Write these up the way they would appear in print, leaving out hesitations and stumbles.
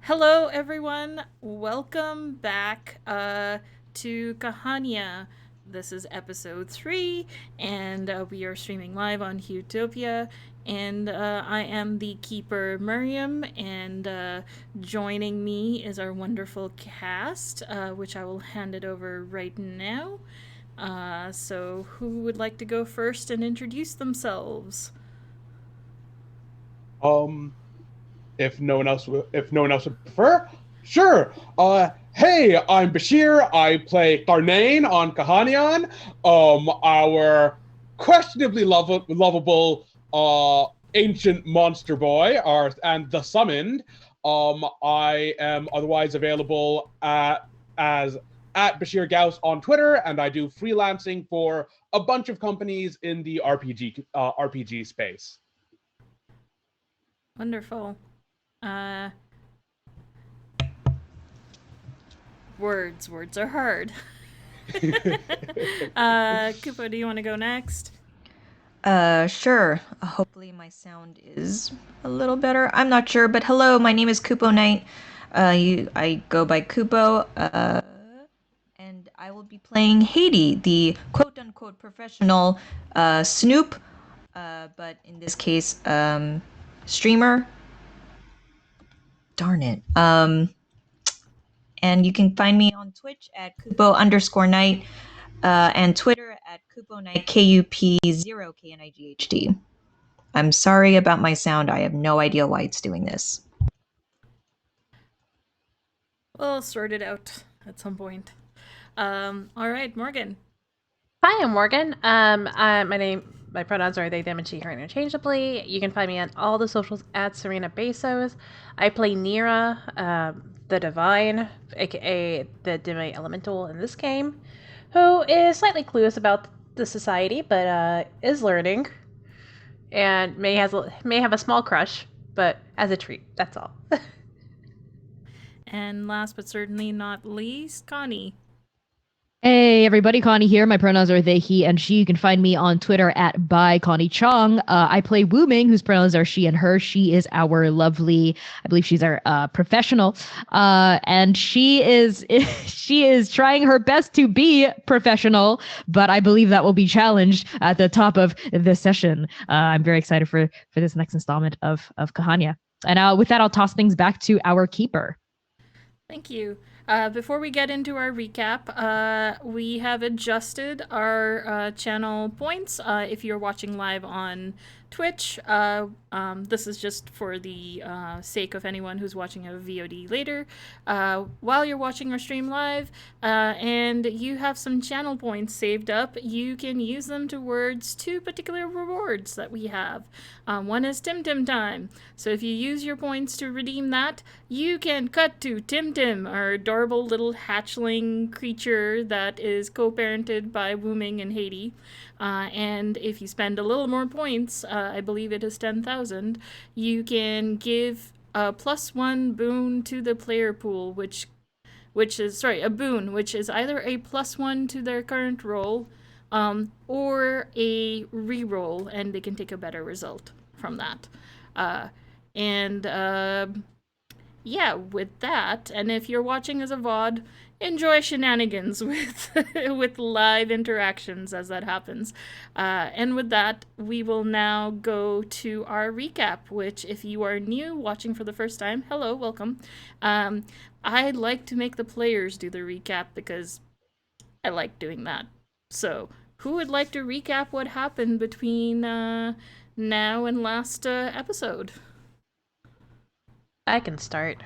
Hello, everyone. Welcome back to Kahaaniyaan. This is episode 3, and we are streaming live on Huetopia. And I am the keeper, Mariam, and joining me is our wonderful cast, which I will hand it over right now. So, who would like to go first and introduce themselves? Um, if no one else would prefer, sure. Hey, I'm Bashir. I play Karnain on Kahaaniyaan. Our questionably lovable ancient monster boy, and the summoned. I am otherwise available as at Bashir Gauss on Twitter, and I do freelancing for a bunch of companies in the RPG space. Wonderful. Uh, words are hard. Kupo, do you want to go next? Sure. Hopefully my sound is a little better. I'm not sure, but hello, my name is Kupo Knight. I go by Kupo, and I will be playing Haiti, the quote-unquote professional Snoop, but in this case, streamer. Darn it. And you can find me on Twitch at Kupo_Knight, and Twitter at KupoKnight, KUP0KNIGHD. I'm sorry about my sound. I have no idea why it's doing this. We'll sort it out at some point. All right, Morgan. Hi, I'm Morgan. My pronouns are they, them, and she, her interchangeably. You can find me on all the socials at Serena Bezos. I play Nira, the Divine, aka the Demi Elemental in this game, who is slightly clueless about the society, but is learning, and may have a small crush, but as a treat. That's all. And last but certainly not least, Connie. Hey everybody, Connie here. My pronouns are they, he, and she. You can find me on Twitter at by Connie Chong. I play Wu Ming, whose pronouns are she and her. She is our lovely, I believe she's our professional, and she is she is trying her best to be professional, but I believe that will be challenged at the top of this session. I'm very excited for this next installment of Kahania. And with that, I'll toss things back to our keeper. Thank you. Before we get into our recap, we have adjusted our channel points. If you're watching live on Twitch, this is just for the sake of anyone who's watching a VOD later. While you're watching our stream live, and you have some channel points saved up, you can use them towards two particular rewards that we have. One is Tim Tim Time. So if you use your points to redeem that, you can cut to Tim Tim, our adorable little hatchling creature that is co-parented by Wu Ming and Haiti. And if you spend a little more points, I believe it is 10,000, you can give a +1 boon to the player pool, which is a boon, which is either a +1 to their current roll, or a re-roll, and they can take a better result from that. And yeah, with that, and if you're watching as a VOD, enjoy shenanigans with with live interactions as that happens. And with that, we will now go to our recap, which, if you are new watching for the first time, hello, welcome. I'd like to make the players do the recap because I like doing that. So, who would like to recap what happened between now and last episode? I can start.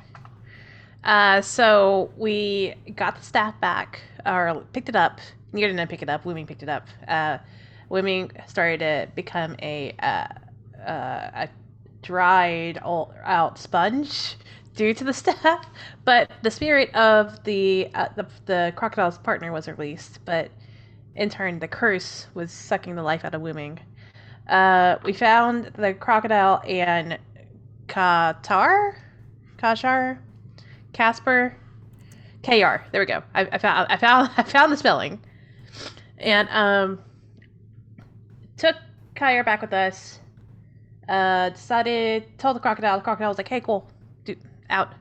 So we got the staff back, or picked it up. You didn't pick it up. Women picked it up. Women started to become a dried out sponge due to the staff. But the spirit of the crocodile's partner was released. But in turn, the curse was sucking the life out of Women. We found the crocodile and Kashar, Casper, KR. There we go. I found the spelling, and took Kyra back with us. Told the crocodile. The crocodile was like, "Hey, cool, dude, out."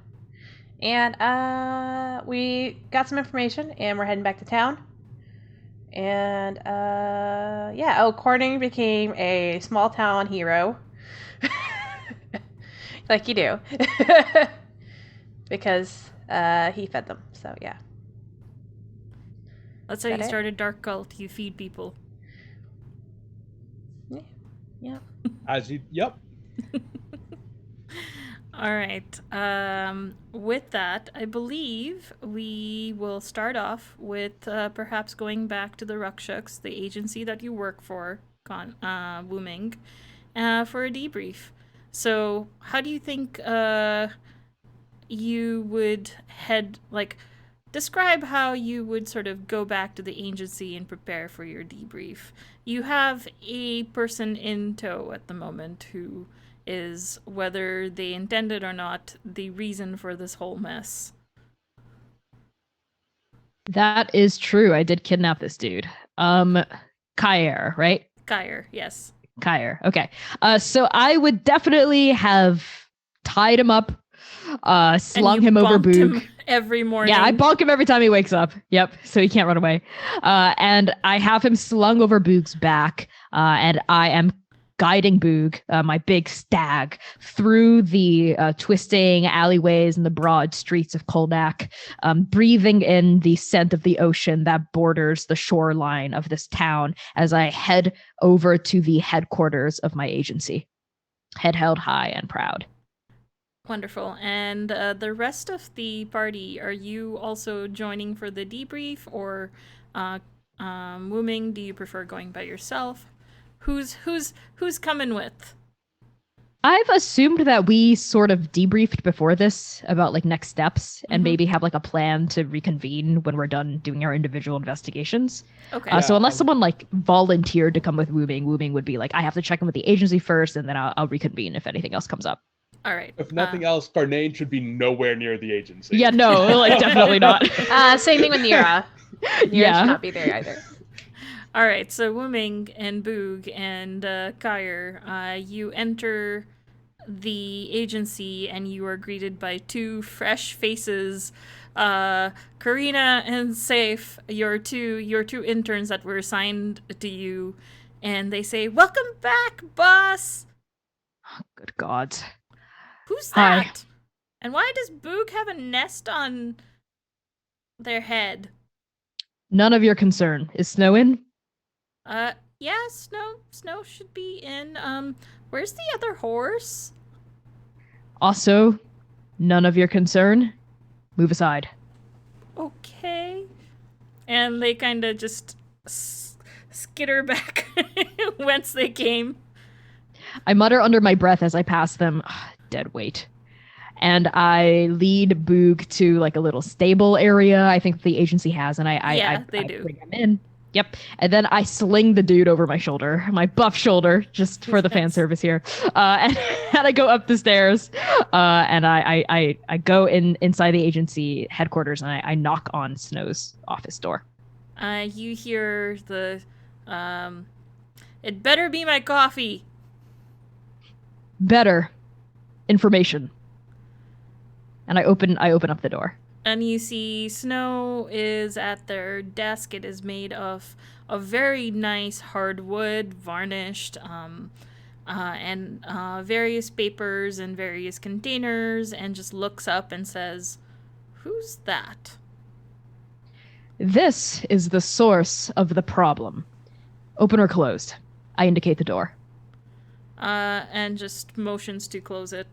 And we got some information, and we're heading back to town. And Corning became a small town hero. Like you do. Because he fed them. So yeah. That's how That you it? start a dark cult. You feed people. Yeah. Yep. All right. With that, I believe we will start off with perhaps going back to the Rukshuks, the agency that you work for, Wooming, for a debrief. So, how do you think you would describe how you would sort of go back to the agency and prepare for your debrief? You have a person in tow at the moment who is, whether they intended or not, the reason for this whole mess. That is true. I did kidnap this dude. Kair, right? Kair, yes. Kair. Okay. So I would definitely have tied him up, slung him over Boog. Every morning. Yeah, I bonk him every time he wakes up. Yep, so he can't run away. And I have him slung over Boog's back, and I am guiding Boog, my big stag, through the twisting alleyways and the broad streets of Kolnak, breathing in the scent of the ocean that borders the shoreline of this town as I head over to the headquarters of my agency. Head held high and proud. Wonderful. And the rest of the party, are you also joining for the debrief, or Wooming, do you prefer going by yourself? Who's coming with? I've assumed that we sort of debriefed before this about like next steps and maybe have like a plan to reconvene when we're done doing our individual investigations. Okay. So unless someone like volunteered to come with Wooming would be like, I have to check in with the agency first, and then I'll reconvene if anything else comes up. All right. If nothing else, Darnayne should be nowhere near the agency. Yeah, no, like definitely not. Same thing with Nira. Nira should not be there either. All right, so Wooming and Boog and Kair, you enter the agency and you are greeted by two fresh faces, Karina and Saif, your two interns that were assigned to you, and they say, "Welcome back, boss." Good God. Who's that? Hi. And why does Boog have a nest on their head? None of your concern. Is Snow in? Yeah, Snow should be in. Where's the other horse? Also, none of your concern. Move aside. Okay. And they kind of just skitter back whence they came. I mutter under my breath as I pass them. Dead weight. And I lead Boog to like a little stable area I think the agency has, and I do. bring him in. Yep. And then I sling the dude over my shoulder, my buff shoulder, just for the fan service here. And I go up the stairs, and I go inside the agency headquarters, and I knock on Snow's office door. You hear the, it better be my coffee. Better information. And I open up the door. And you see Snow is at their desk. It is made of a very nice hardwood, varnished, and various papers and various containers, and just looks up and says, "Who's that?" This is the source of the problem. Open or closed? I indicate the door. And just motions to close it.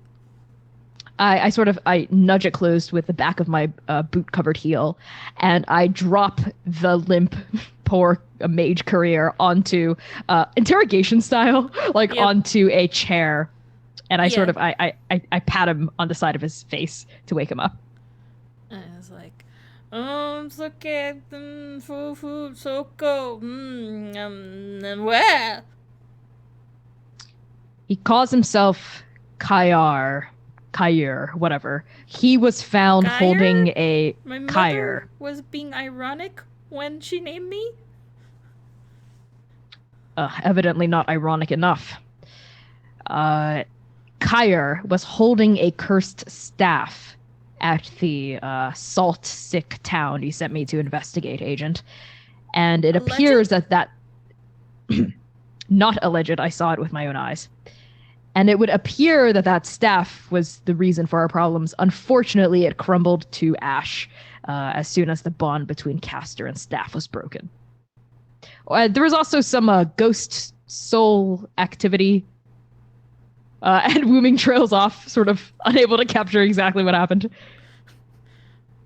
I nudge it closed with the back of my boot-covered heel, and I drop the limp, poor mage career onto interrogation style, onto a chair, and I pat him on the side of his face to wake him up. And it's like, fufu soko, and where? He calls himself Kair, whatever. He was found Kair? holding a My Kair. mother was being ironic when she named me. Evidently not ironic enough. Kair was holding a cursed staff at the salt-sick town you sent me to investigate, Agent. And it appears that not alleged, I saw it with my own eyes. And it would appear that staff was the reason for our problems. Unfortunately, it crumbled to ash as soon as the bond between caster and staff was broken. There was also some ghost soul activity, and Wooming trails off, sort of unable to capture exactly what happened.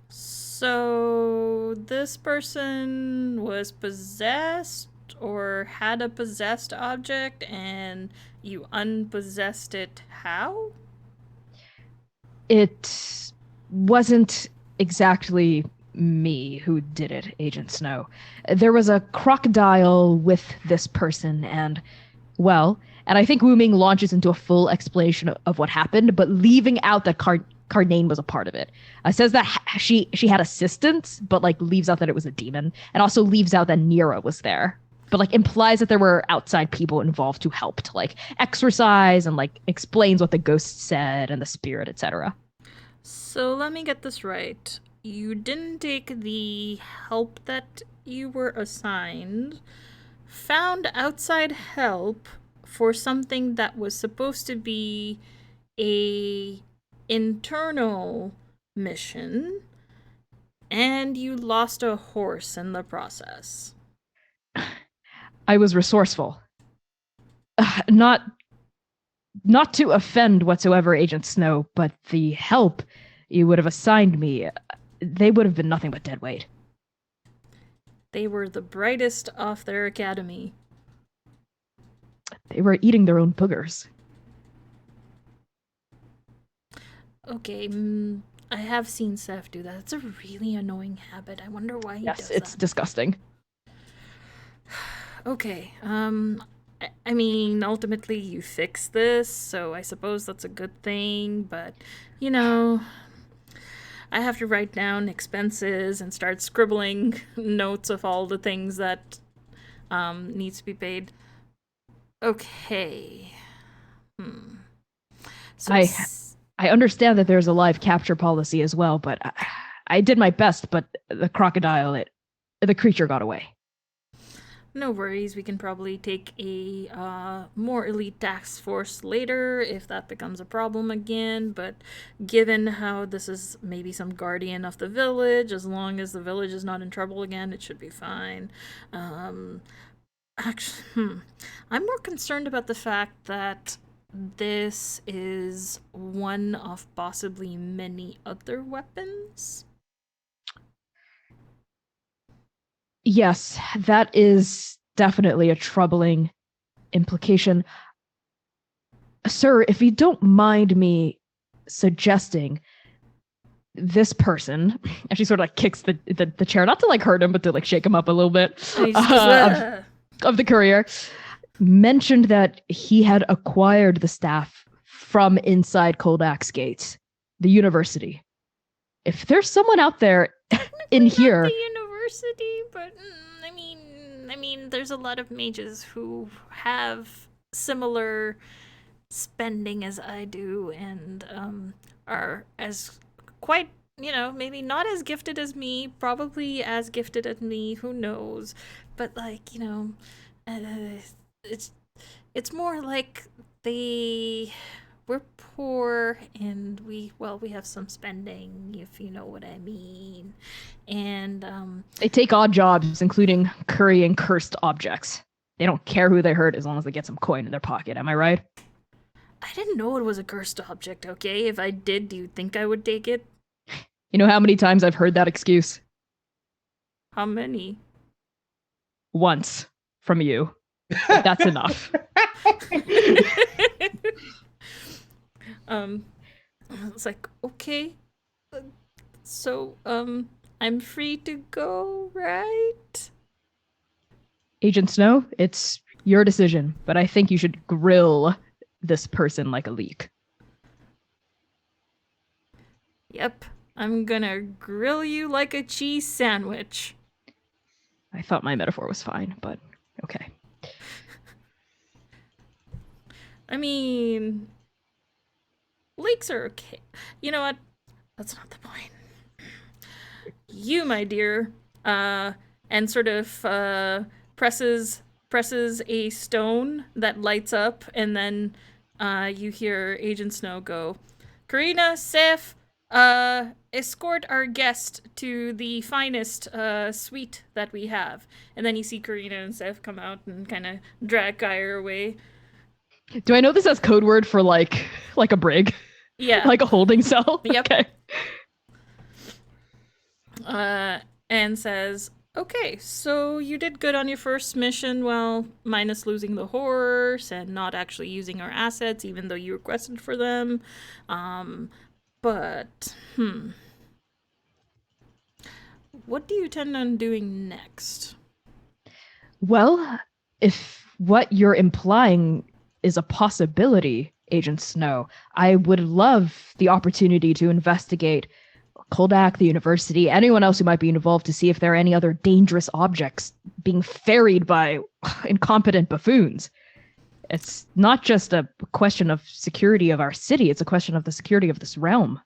So this person was possessed or had a possessed object, and you unpossessed it. How? It wasn't exactly me who did it, Agent Snow. There was a crocodile with this person, and I think Wooming launches into a full explanation of what happened, but leaving out that Carnane was a part of it. Says that she had assistance, but like leaves out that it was a demon, and also leaves out that Nira was there, but like implies that there were outside people involved who helped, like exorcise, and like explains what the ghost said and the spirit, etc. So let me get this right. You didn't take the help that you were assigned, found outside help for something that was supposed to be a internal mission, and you lost a horse in the process. I was resourceful. Not to offend whatsoever, Agent Snow, but the help you would have assigned me, they would have been nothing but dead weight. They were the brightest off their academy. They were eating their own boogers. Okay, I have seen Seth do that. It's a really annoying habit. I wonder why he does that. Yes, it's disgusting. Okay, I mean, ultimately you fix this, so I suppose that's a good thing, but, you know, I have to write down expenses and start scribbling notes of all the things that needs to be paid. Okay. So I understand that there's a live capture policy as well, but I did my best, but the crocodile, the creature got away. No worries, we can probably take a more elite task force later if that becomes a problem again, but given how this is maybe some guardian of the village, as long as the village is not in trouble again, it should be fine. Actually, I'm more concerned about the fact that this is one of possibly many other weapons. Yes, that is definitely a troubling implication. Sir, if you don't mind me suggesting, this person, and she sort of like kicks the chair, not to like hurt him, but to like shake him up a little bit, of the courier, mentioned that he had acquired the staff from inside Cold Axe Gates, the university. If there's someone out there in here... Not the university, but I mean, there's a lot of mages who have similar spending as I do, and are as quite, maybe not as gifted as me, probably as gifted as me, who knows, but like, it's more like we're poor and we have some spending, if you know what I mean. And they take odd jobs, including currying cursed objects. They don't care who they hurt as long as they get some coin in their pocket. Am I right? I didn't know it was a cursed object, okay? If I did, do you think I would take it? You know how many times I've heard that excuse? How many? Once. From you. But that's enough. It's like, okay, so I'm free to go, right? Agent Snow, it's your decision, but I think you should grill this person like a leek. Yep, I'm gonna grill you like a cheese sandwich. I thought my metaphor was fine, but okay. I mean, leeks are okay. You know what? That's not the point. You, my dear, and sort of presses a stone that lights up, and then you hear Agent Snow go, Karina, Seth, escort our guest to the finest suite that we have. And then you see Karina and Seth come out and kind of drag Geyer away. Do I know this as code word for like a brig? Yeah. Like a holding cell? Yep. Okay. And says, okay, so you did good on your first mission, well, minus losing the horse and not actually using our assets, even though you requested for them. But, what do you intend on doing next? Well, if what you're implying is a possibility, Agent Snow, I would love the opportunity to investigate Koldak, the university, anyone else who might be involved to see if there are any other dangerous objects being ferried by incompetent buffoons. It's not just a question of security of our city, it's a question of the security of this realm.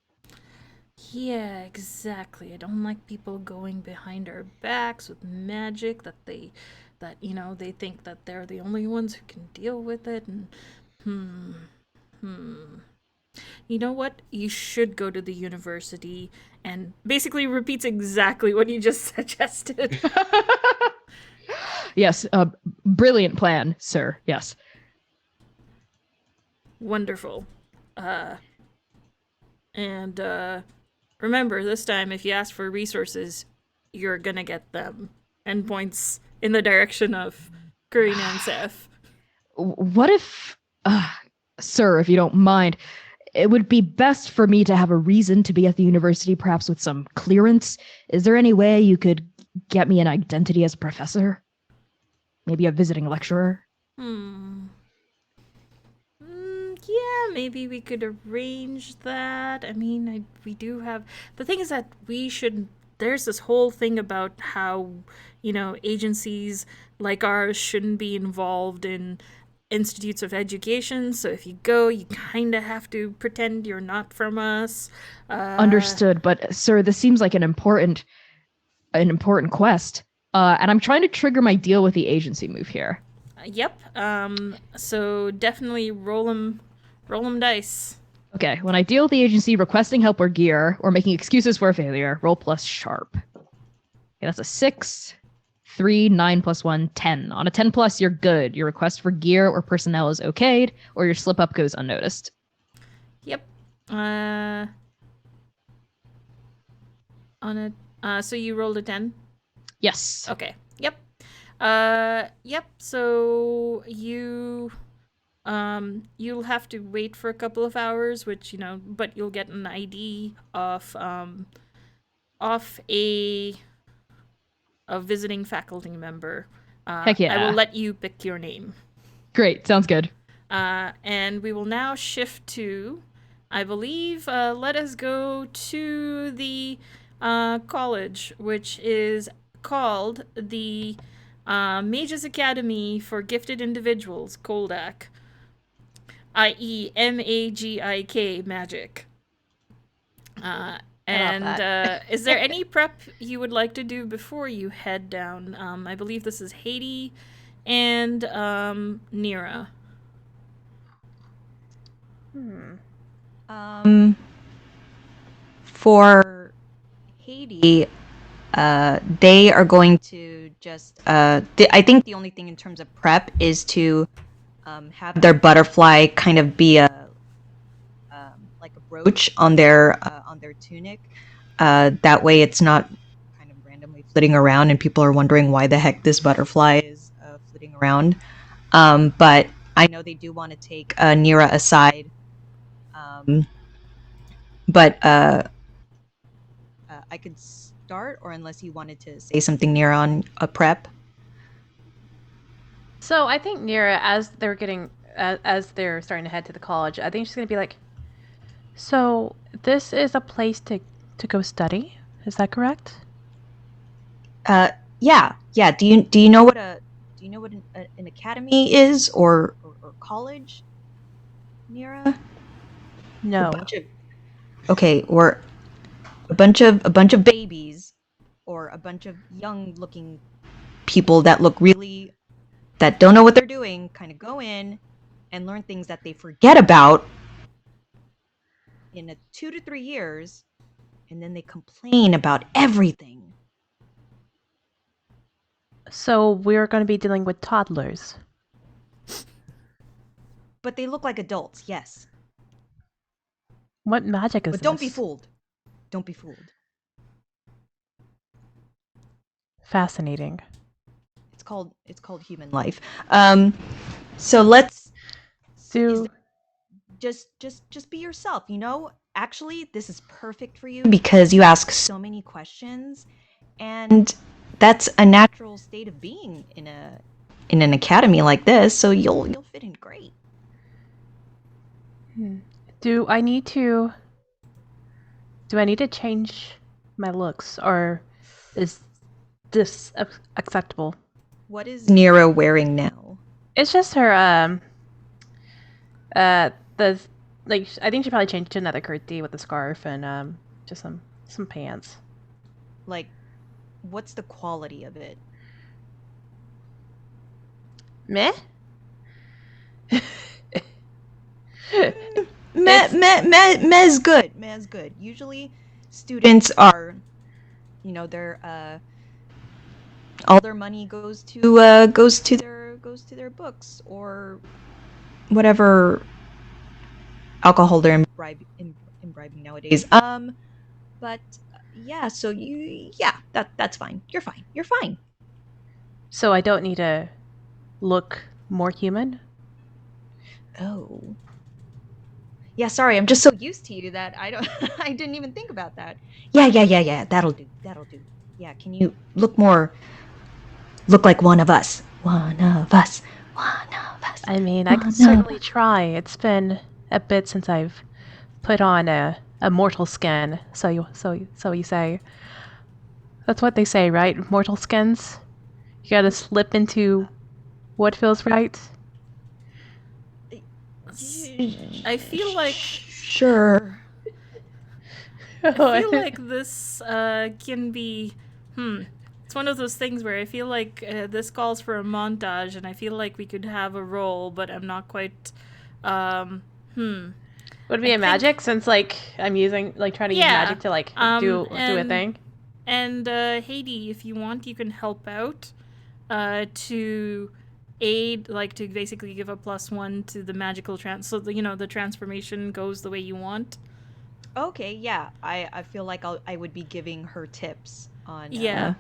Yeah, exactly. I don't like people going behind our backs with magic that they think that they're the only ones who can deal with it, and you know what? You should go to the university, and basically repeats exactly what you just suggested. Yes, brilliant plan, sir. Yes. Wonderful. And remember, this time, if you ask for resources, you're gonna get them. And points in the direction of Karina and Seth. What if, sir, if you don't mind, it would be best for me to have a reason to be at the university, perhaps with some clearance. Is there any way you could get me an identity as a professor? Maybe a visiting lecturer? Yeah, maybe we could arrange that. I mean, we do have... The thing is that we should... There's this whole thing about how, agencies like ours shouldn't be involved in institutes of education. So if you go, you kind of have to pretend you're not from us. Understood, but sir, this seems like an important quest. And I'm trying to trigger my deal with the agency move here. Yep. So definitely roll them dice. Okay, when I deal with the agency requesting help or gear, or making excuses for a failure, roll plus sharp. Okay, that's a 6, 3, 9 plus 1, 10. On a 10 plus, you're good. Your request for gear or personnel is okayed, or your slip up goes unnoticed. Yep. So you rolled a 10? Yes. Okay. Yep. Yep. So you'll have to wait for a couple of hours, which, but you'll get an ID of a visiting faculty member. Heck yeah. I will let you pick your name. Great. Sounds good. And we will now shift to, I believe, let us go to the college, which is called the Mages Academy for Gifted Individuals, Koldak, i.e. MAGIK, magic. Is there any prep you would like to do before you head down? I believe this is Haiti and Nira. For Haiti, they are going to just. I think the only thing in terms of prep is to have their butterfly kind of be like a brooch on their tunic. That way, it's not kind of randomly flitting around, and people are wondering why the heck this butterfly is flitting around. But I know they do want to take Nira aside. But I could start, or unless you wanted to say something, Nira, on a prep. So I think Nira, as they're starting to head to the college, I think she's gonna be like, so this is a place to go study. Is that correct? Yeah. Do you know what an academy is, or college, Nira? No. Okay, or a bunch of babies or a bunch of young looking people that don't know what they're doing kind of go in and learn things that they forget about in 2 to 3 years, and then they complain about everything. So we're going to be dealing with toddlers. But they look like adults, yes. What magic is But this? don't be fooled. Don't be fooled. Fascinating. It's called human life. So let's just be yourself, you know? Actually, this is perfect for you because you ask so many questions, and that's a natural state of being in an academy like this, so you'll fit in great. Do I need to change my looks, or is this acceptable? What is Nero wearing now? It's just her I think she probably changed to another kurti with a scarf and just some pants. Like, what's the quality of it? Meh? Meh's good. Meh's good. Usually students are, you know, they're all their money goes to their books or whatever alcohol they're imbibing nowadays. But yeah, so that's fine. You're fine. You're fine. So I don't need to look more human? Oh. Yeah, sorry, I'm just so used to you that I didn't even think about that. Yeah. That'll do. Yeah, can you look like one of us? One of us. I mean, I can certainly try. It's been a bit since I've put on a mortal skin. So you say. That's what they say, right? Mortal skins. You gotta slip into what feels right. I feel like Sure. I feel like this can be it's one of those things where I feel like this calls for a montage, and I feel like we could have a role, but I'm not quite Would it be a magic, since like I'm using trying to use magic to do a thing? And Haiti, if you want, you can help out to aid, to basically give a +1 to the magical so the transformation goes the way you want. Okay, yeah. I feel like I would be giving her tips on Yeah.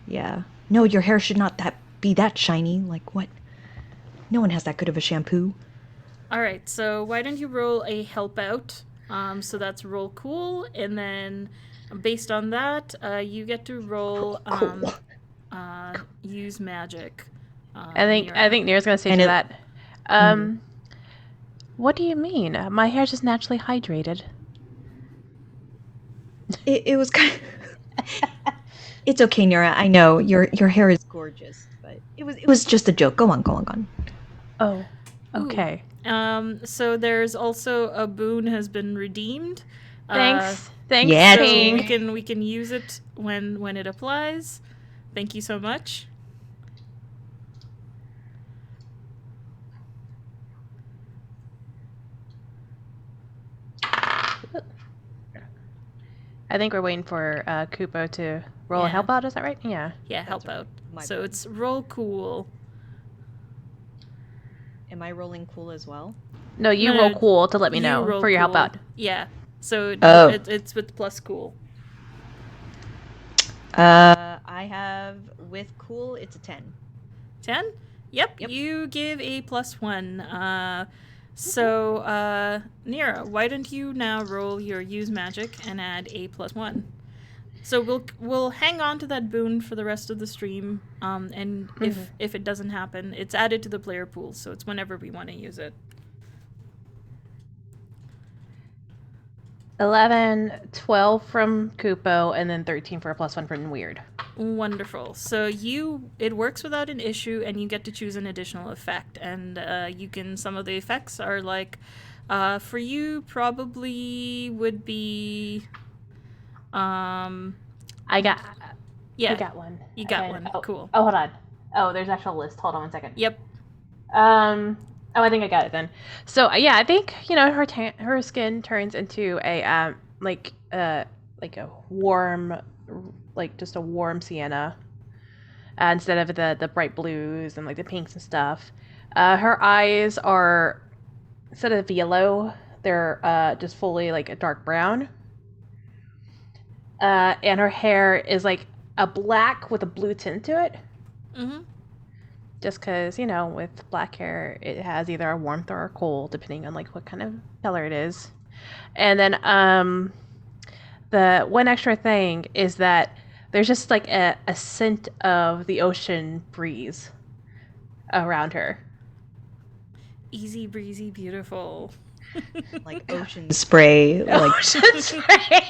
Yeah. No, your hair should not be that shiny. Like what? No one has that good of a shampoo. All right, so why don't you roll a help out? So that's roll cool, and then based on that, you get to roll use magic. I think Nira's gonna say to that. What do you mean? My hair's just naturally hydrated. It was kind of... It's okay, Nira. I know your hair is gorgeous, but it was just a joke. Go on. Oh, okay. So there's also a boon has been redeemed. Thanks. Yeah, so we can use it when it applies. Thank you so much. I think we're waiting for Kupo to roll a help out. Is that right? Yeah. Yeah, help out. So it's roll cool. Am I rolling cool as well? No, you roll cool to let me know for your help out. Yeah. So it's with plus cool. I have with cool, it's a 10. 10? Yep. You give a +1. So, Nira, why don't you now roll your use magic and add a +1? So we'll hang on to that boon for the rest of the stream. And if it doesn't happen, it's added to the player pool, so it's whenever we want to use it. 11, 12 from Kupo, and then 13 for a +1 from Weird. Wonderful. So it works without an issue, and you get to choose an additional effect. And some of the effects are for you probably would be I got Yeah, I got one. you got one. Cool. Oh, hold on. Oh, there's actual list. Hold on 1 second. Yep. Oh, I think I got it then. So yeah, I think her skin turns into a like a warm, like just a warm sienna, instead of the bright blues and like the pinks and stuff. Her eyes are, instead of yellow, they're just fully like a dark brown. And her hair is like a black with a blue tint to it. Mm-hmm. Just because, with black hair, it has either a warmth or a cold, depending on like what kind of color it is. And then the one extra thing is that there's just like a scent of the ocean breeze around her. Easy breezy, beautiful. Like ocean spray. Like Ocean spray.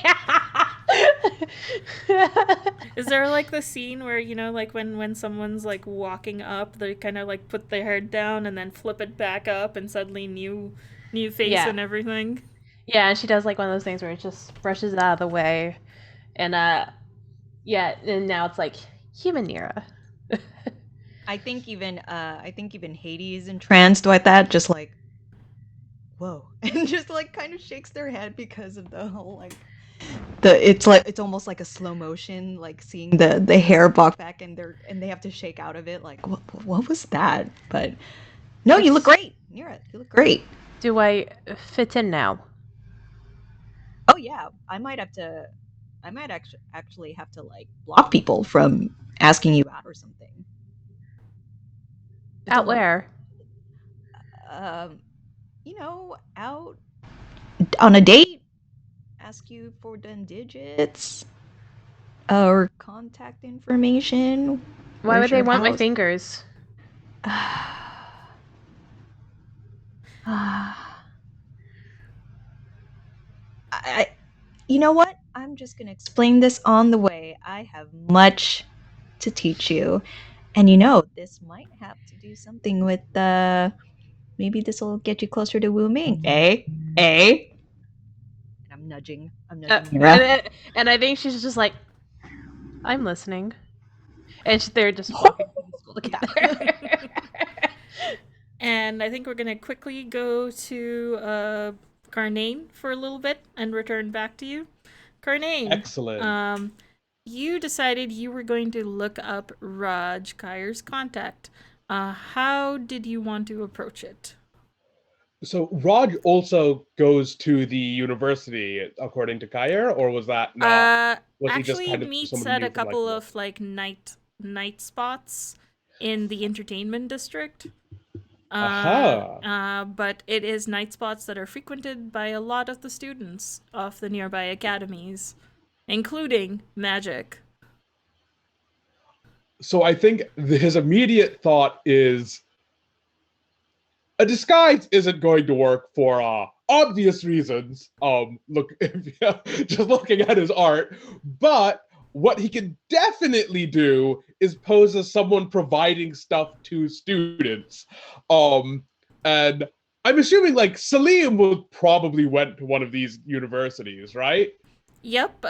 Is there like the scene where, like when someone's like walking up, they kind of like put their head down and then flip it back up and suddenly new face Yeah. and everything? Yeah, and she does like one of those things where it just brushes it out of the way. And yeah, and now it's like human Nira. I think even Hades entranced with that, just like, whoa, and just like kind of shakes their head because of the whole like it's almost like a slow motion, like seeing the hair bob back and they have to shake out of it, like what was that? But no, you look great, Nira. You look great. Do I fit in now? Oh yeah, I might actually have to like block people from asking you out or something. Out where? Out on a date, ask you for the digits or contact information. Why would they want my house? fingers? You know what? I'm just gonna explain this on the way. I have much to teach you, and this might have to do something with maybe this will get you closer to Wu Ming. And I'm nudging. Mira. And I think she's just like, I'm listening. And they're just walking through the school together. And I think we're going to quickly go to Carnane for a little bit and return back to you. Carnane. Excellent. You decided you were going to look up Raj Kair's contact. How did you want to approach it? So Raj also goes to the university, according to Kair, or was that not? Was he just Actually, kind of meets someone at you a knew from, couple like, of like night spots in the entertainment district. But it is night spots that are frequented by a lot of the students of the nearby academies, including magic. So I think his immediate thought is a disguise isn't going to work for obvious reasons. Just looking at his art, but what he can definitely do is pose as someone providing stuff to students. And I'm assuming like Salim would probably went to one of these universities, right? Yep,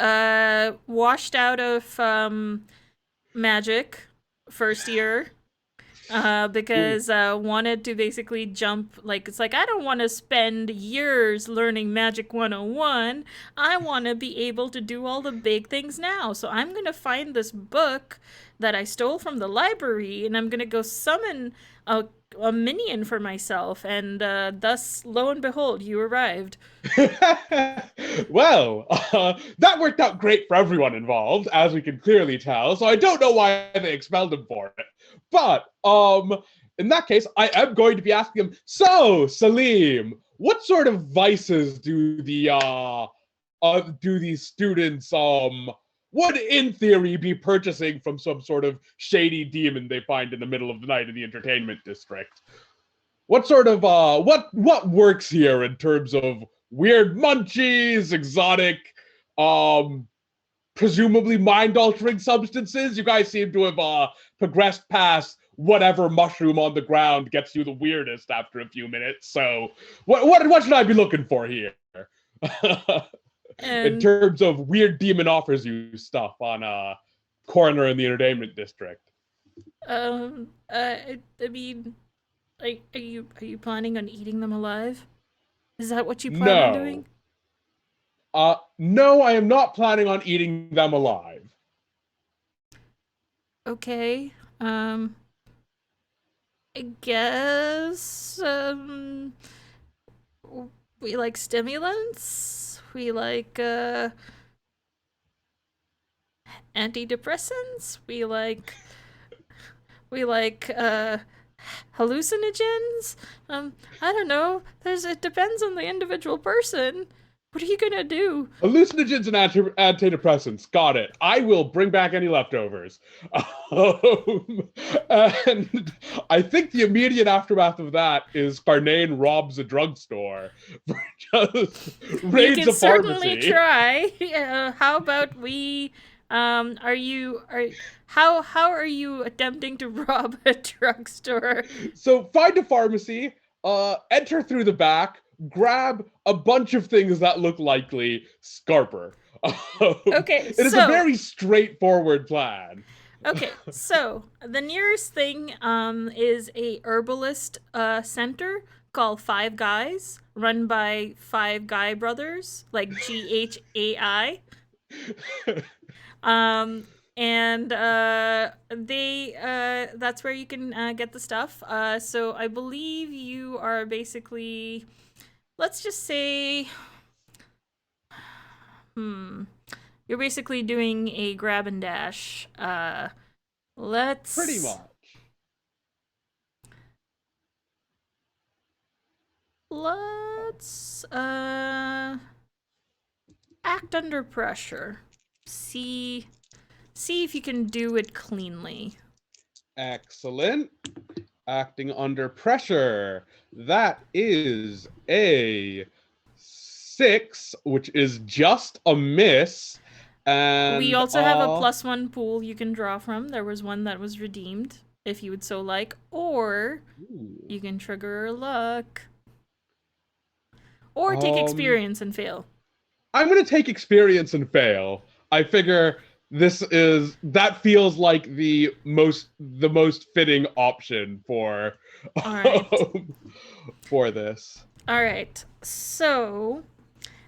washed out of magic first year. Because wanted to basically jump, like, it's like, I don't want to spend years learning Magic 101. I want to be able to do all the big things now. So I'm going to find this book that I stole from the library, and I'm going to go summon a minion for myself. And thus, lo and behold, you arrived. Well, that worked out great for everyone involved, as we can clearly tell. So I don't know why they expelled him for it. But in that case, I am going to be asking him. So, Salim, what sort of vices do these students would in theory be purchasing from some sort of shady demon they find in the middle of the night in the entertainment district? What sort of what works here in terms of weird munchies, exotic, presumably mind-altering substances? You guys seem to have progressed past whatever mushroom on the ground gets you the weirdest after a few minutes. So, what should I be looking for here? in And terms of weird demon offers you stuff on a corner in the entertainment district. I mean, are you planning on eating them alive? Is that what you plan on No. doing? No, I am not planning on eating them alive. Okay. I guess we like stimulants. We like antidepressants. We like hallucinogens. I don't know. It depends on the individual person. What are you gonna do? Hallucinogens and antidepressants. Got it. I will bring back any leftovers. And I think the immediate aftermath of that is Carnane robs a drugstore for just You raids can a certainly pharmacy. try. How about we? Are you are how are you attempting to rob a drugstore? So find a pharmacy, enter through the back, grab a bunch of things that look likely, Scarper. Okay, It is a so very straightforward plan. the nearest thing is a herbalist center called Five Guys, run by Five Guy Brothers, like GHAI. Um, and they that's where you can get the stuff. So I believe you are basically, let's just say, hmm, you're basically doing a grab and dash. Pretty Let's much. let's act under pressure. See see if you can do it cleanly. Excellent. Acting under pressure. That is a 6, which is just a miss. We And also have a +1 pool you can draw from. There was one that was redeemed, if you would so like. Or ooh, you can trigger luck. Or take um experience and fail. I'm going to take experience and fail. I figure that feels like the most fitting option for Alright. for this. Alright. So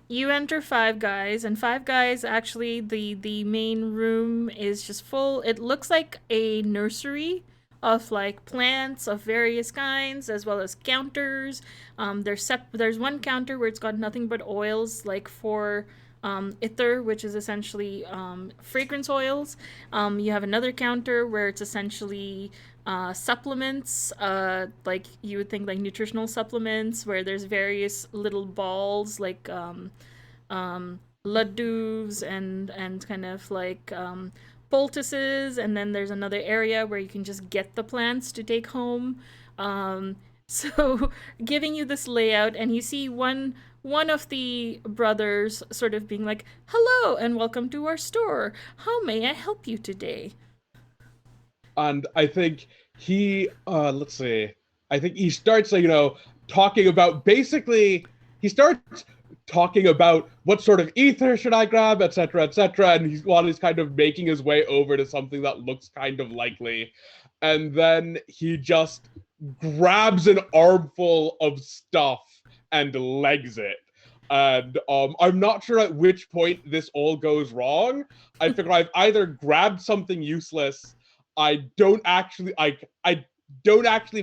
you enter Five Guys, and Five Guys actually the main room is just full. It looks like a nursery of like plants of various kinds, as well as counters. There's one counter where it's got nothing but oils, like for ether, which is essentially fragrance oils. You have another counter where it's essentially supplements, like you would think like nutritional supplements, where there's various little balls like laddus and kind of like poultices, and then there's another area where you can just get the plants to take home. So giving you this layout, and you see one of the brothers sort of being like, "Hello and welcome to our store. How may I help you today?" And I think let's see, I think he starts talking about, basically he starts talking about what sort of ether should I grab, etc., etc., and he's kind of making his way over to something that looks kind of likely, and then he just grabs an armful of stuff and legs it. And I'm not sure at which point this all goes wrong. I figure I've either grabbed something useless, I don't actually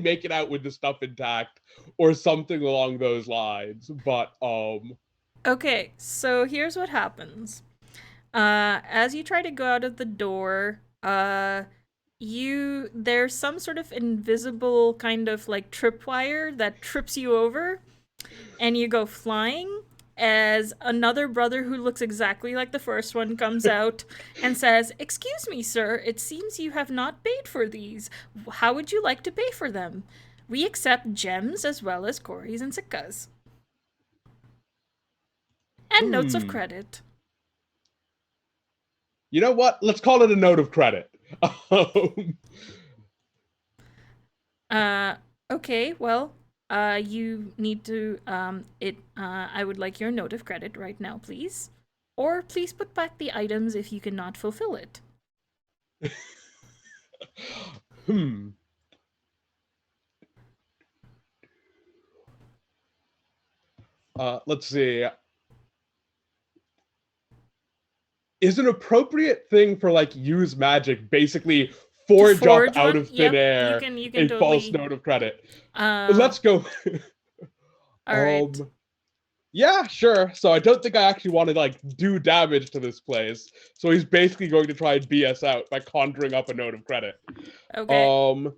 make it out with the stuff intact, or something along those lines. But Okay, so here's what happens. As you try to go out of the door, there's some sort of invisible kind of like tripwire that trips you over, and you go flying. As another brother who looks exactly like the first one comes out and says, "Excuse me, sir, it seems you have not paid for these. How would you like to pay for them? We accept gems as well as cories and siccas. And notes of hmm, credit." you know what? Let's call it a note of credit. Uh, okay, well, you need to, I would like your note of credit right now, please. Or please put back the items if you cannot fulfill it. Hmm. Let's see. Is an appropriate thing for like use magic basically To forge up forge out one? of thin Yep, air you can a false totally. note of credit? Uh, Let's go. all right. um. Yeah, sure. So I don't think I actually want to like do damage to this place. So he's basically going to try and BS out by conjuring up a note of credit. Okay. Um.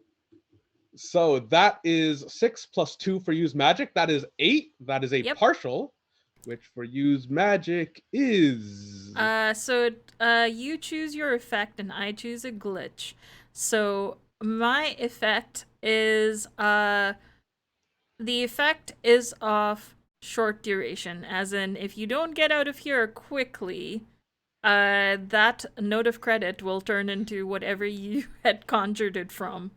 So that is 6 + 2 for use magic. That is 8. That is a Yep. partial, which for use magic is. So you choose your effect and I choose a glitch. So my effect is the effect is of short duration, as in if you don't get out of here quickly, that note of credit will turn into whatever you had conjured it from.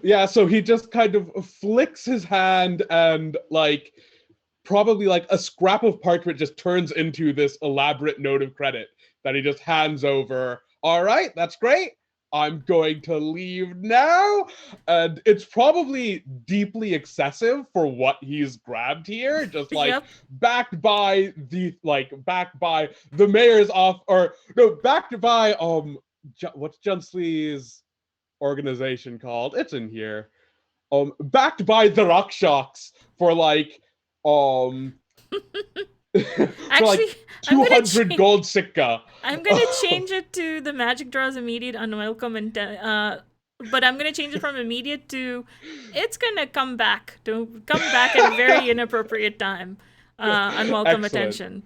Yeah, so he just kind of flicks his hand and like probably like a scrap of parchment just turns into this elaborate note of credit that he just hands over. All right, that's great. I'm going to leave now. And it's probably deeply excessive for what he's grabbed here. Just like Yep. backed by the mayor's off or no, backed by what's Junsley's organization called? It's in here. Backed by the Rakshaks for like um for Actually, like I'm gonna 200 change. gold sikka. I'm gonna change it to the magic draws immediate unwelcome but I'm gonna change it from immediate to it's gonna come back at a very inappropriate time. Unwelcome Excellent. attention.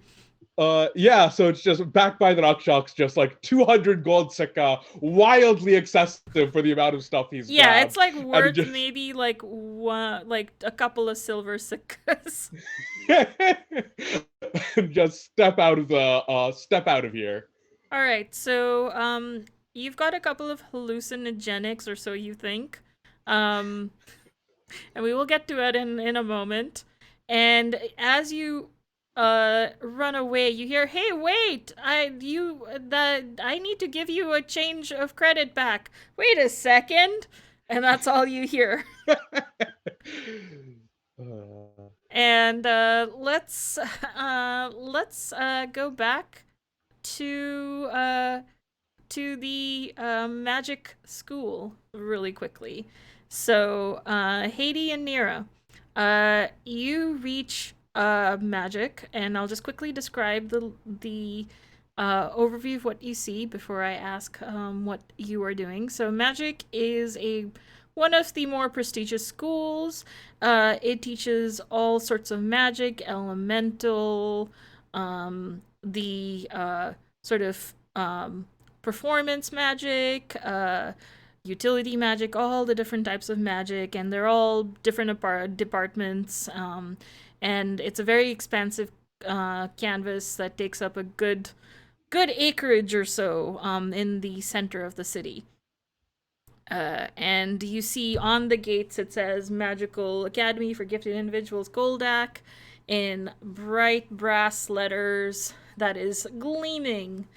Yeah, so it's just backed by the Rakshaks, just like 200 gold sikka, wildly excessive for the amount of stuff he's Yeah, it's grabbed. like And he worth just maybe like like a couple of silver siccas. just step out of here. All right, so you've got a couple of hallucinogenics, or so you think, um, and we will get to it in a moment. And as you run away, you hear, "Hey, wait! I need to give you a change of credit back. Wait a second!" And that's all you hear. And let's go back to the magic school really quickly. So, Haiti and Nira, you reach magic, and I'll just quickly describe the overview of what you see before I ask what you are doing. So, magic is a one of the more prestigious schools. It teaches all sorts of magic, elemental, the sort of performance magic, utility magic, all the different types of magic, and they're all different departments. And it's a very expansive canvas that takes up a good acreage or so in the center of the city. And you see on the gates it says Magical Academy for Gifted Individuals Goldak in bright brass letters that is gleaming.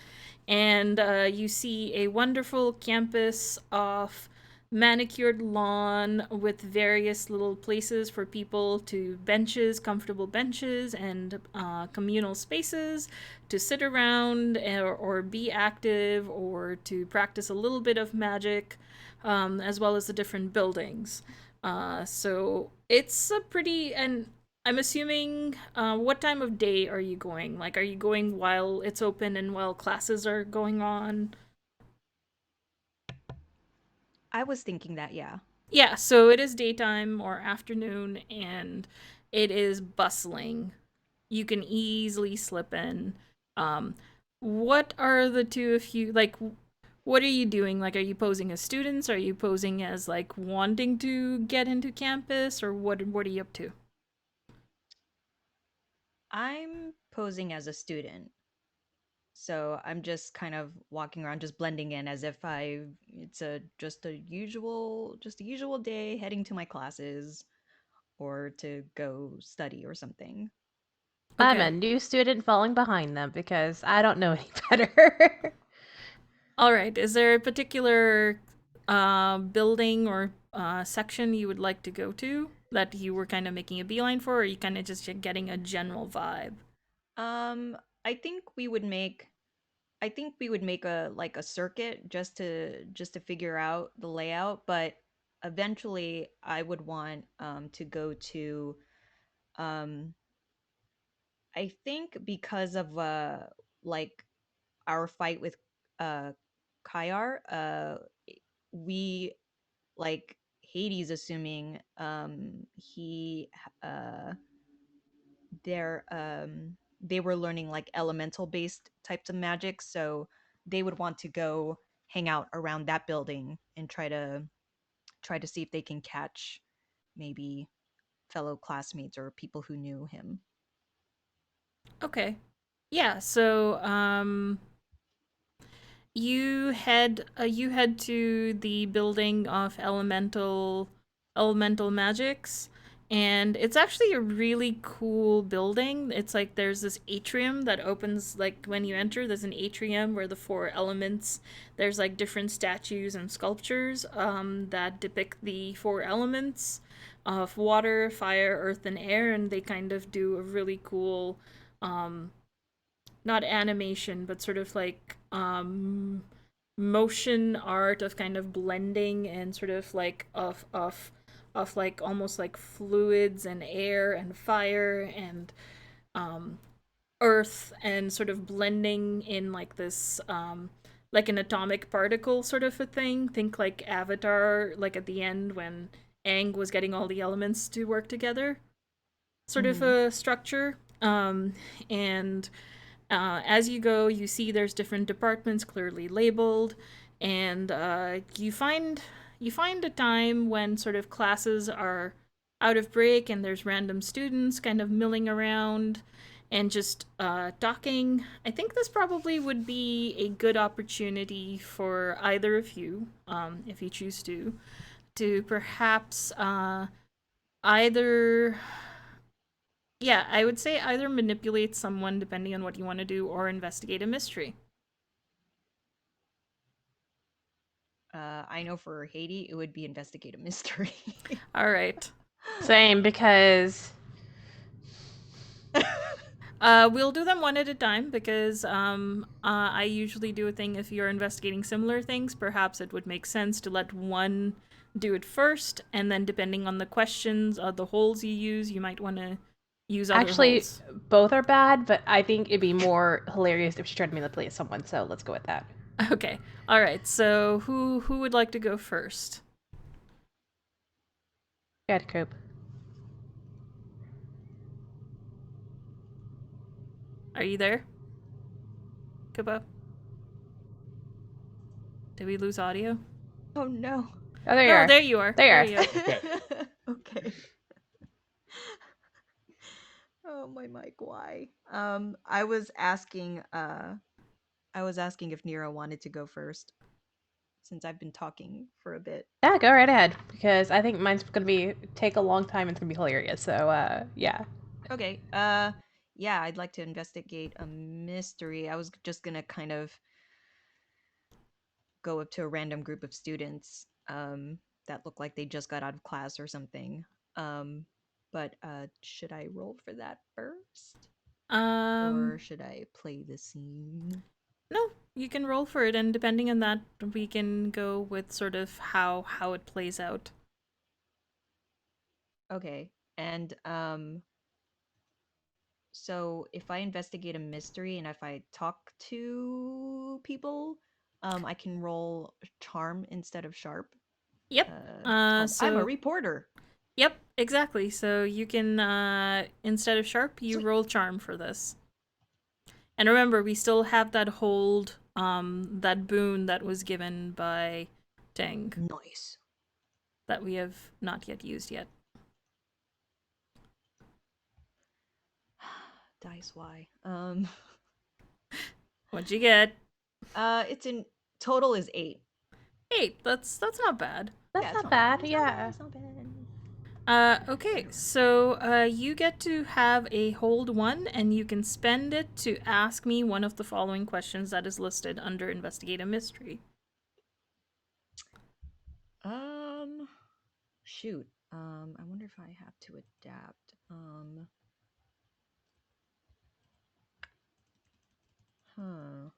And you see a wonderful campus of manicured lawn with various little places for people to benches, comfortable benches, and communal spaces to sit around or be active or to practice a little bit of magic, as well as the different buildings. So it's a pretty, and I'm assuming, what time of day are you going? Like, are you going while it's open and while classes are going on? I was thinking that, yeah. Yeah, so it is daytime or afternoon, and it is bustling. You can easily slip in. Um, what are the two of you like? What are you doing? Like, are you posing as students? Are you posing as like wanting to get into campus, or what are you up to? I'm posing as a student. So I'm just kind of walking around, just blending in as if it's a just a usual day heading to my classes or to go study or something. I'm Okay. a new student falling behind them because I don't know any better. All right. Is there a particular building or section you would like to go to that you were kind of making a beeline for, or are you kind of just getting a general vibe? I think we would make a like a circuit just to figure out the layout, but eventually I would want to go to um I think because of like our fight with uh Kayar, we like Hades assuming he uh they're they were learning like elemental based types of magic, so they would want to go hang out around that building and try to see if they can catch maybe fellow classmates or people who knew him. Okay. Yeah. So you head to the building of elemental magics, and it's actually a really cool building. It's like there's this atrium that opens, like when you enter there's an atrium where the four elements, there's like different statues and sculptures that depict the four elements of water, fire, earth, and air, and they kind of do a really cool um not animation, but sort of like motion art of kind of blending and sort of like of like almost like fluids and air and fire and um earth, and sort of blending in like this like an atomic particle sort of a thing. Think like Avatar, like at the end when Aang was getting all the elements to work together, sort of Mm-hmm. a structure. And as you go, you see there's different departments clearly labeled, and you find a time when sort of classes are out of break and there's random students kind of milling around and just talking. I think this probably would be a good opportunity for either of you, if you choose to perhaps either yeah, I would say either manipulate someone depending on what you want to do or investigate a mystery. I know for Haiti, it would be investigate a mystery. All right. Same, because We'll do them one at a time because I usually do a thing if you're investigating similar things. Perhaps it would make sense to let one do it first, and then depending on the questions, the holes you use, you might want to use other actually holes. both are bad, but I think it'd be more hilarious if she tried to manipulate someone, so let's go with that. Okay. All right. So who would like to go first? Go ahead, Coop. Are you there, Kubo? Did we lose audio? Oh no. Oh, there you No, are. there you are. There you you are. are. Okay. Okay. Oh my mic, why? I was asking if Nero wanted to go first since I've been talking for a bit. Yeah, go right ahead, because I think mine's gonna take a long time and it's gonna be hilarious. So yeah. Okay. Yeah, I'd like to investigate a mystery. I was just gonna kind of go up to a random group of students that look like they just got out of class or something. But should I roll for that first? Or Um, should I play the scene? no, you can roll for it, and depending on that, we can go with sort of how it plays out. Okay. And so if I investigate a mystery and if I talk to people, I can roll charm instead of sharp. Yep. It's called I'm a So reporter. yep, exactly. So you can instead of sharp, you Sweet. roll charm for this. And remember, we still have that hold, that boon that was given by Teng Nice. that we have not yet used yet. Dice Y. What'd you get? It's in total is 8. 8. That's not bad. That's Yeah, it's not bad. It's Yeah. It's not bad. Okay, so you get to have a hold one, and you can spend it to ask me one of the following questions that is listed under Investigate a Mystery. Um, shoot. I wonder if I have to adapt. Huh.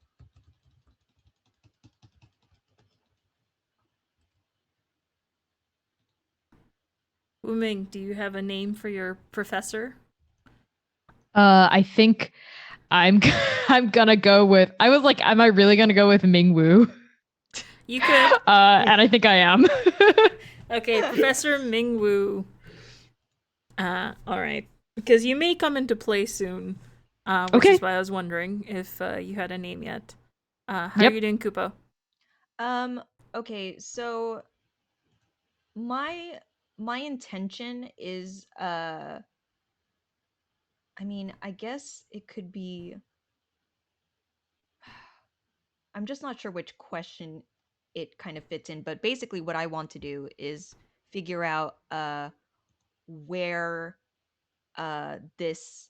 Wuming, do you have a name for your professor? I think I'm I'm gonna go with. I was like, am I really gonna go with Mingwu? You could. And I think I am. Okay, Professor Mingwu. All right. Because you may come into play soon, which Okay. is why I was wondering if you had a name yet. How are Yep. you doing, Kupo? Okay, so my my intention is I mean, I guess it could be I'm just not sure which question it kind of fits in, but basically what I want to do is figure out where this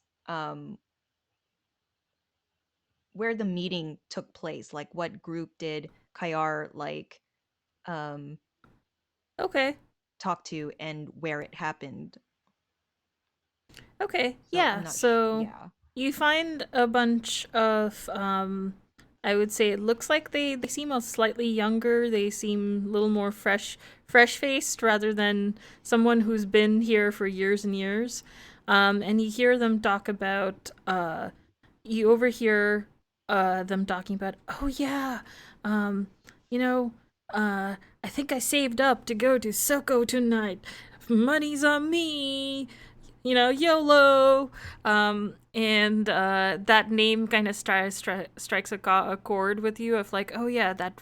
where the meeting took place, like what group did Kayar like um Okay. talk to and where it happened. Okay. So Yeah. I'm not So yeah. you find a bunch of I would say it looks like they seem a slightly younger. They seem a little more fresh faced rather than someone who's been here for years and years. And you hear them talk about you overhear them talking about, oh yeah, um, you know, I think I saved up to go to Soko tonight. Money's on me. YOLO. And that name kind of strikes a chord with you of like, oh yeah, that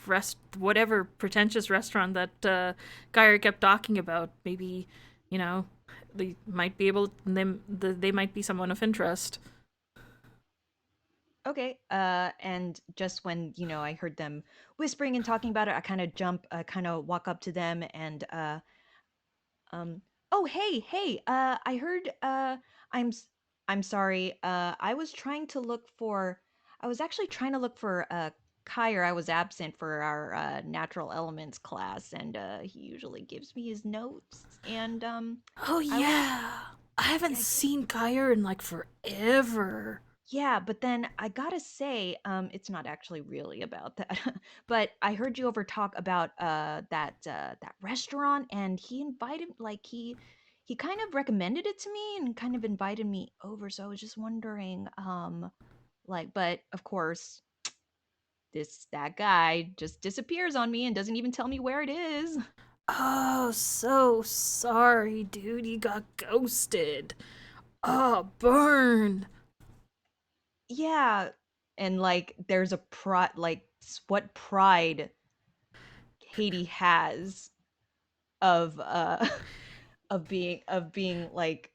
whatever pretentious restaurant that Geyer kept talking about. Maybe, you know, they might be able. They might be someone of interest. Okay. And just when, I heard them whispering and talking about it, I kind of walk up to them and um oh, hey, I heard I'm s- I'm sorry. I was actually trying to look for Kyer. I was absent for our natural elements class, and he usually gives me his notes, and Oh I was yeah, I haven't yeah, seen Geyer in like forever. yeah, but then I gotta say, it's not actually really about that. But I heard you over talk about that restaurant, and he invited, like he kind of recommended it to me and kind of invited me over. So I was just wondering, but of course, that guy just disappears on me and doesn't even tell me where it is. Oh, so sorry, dude. You got ghosted. Oh, burn. Yeah, and like there's a pride, like what pride Haiti has of of being like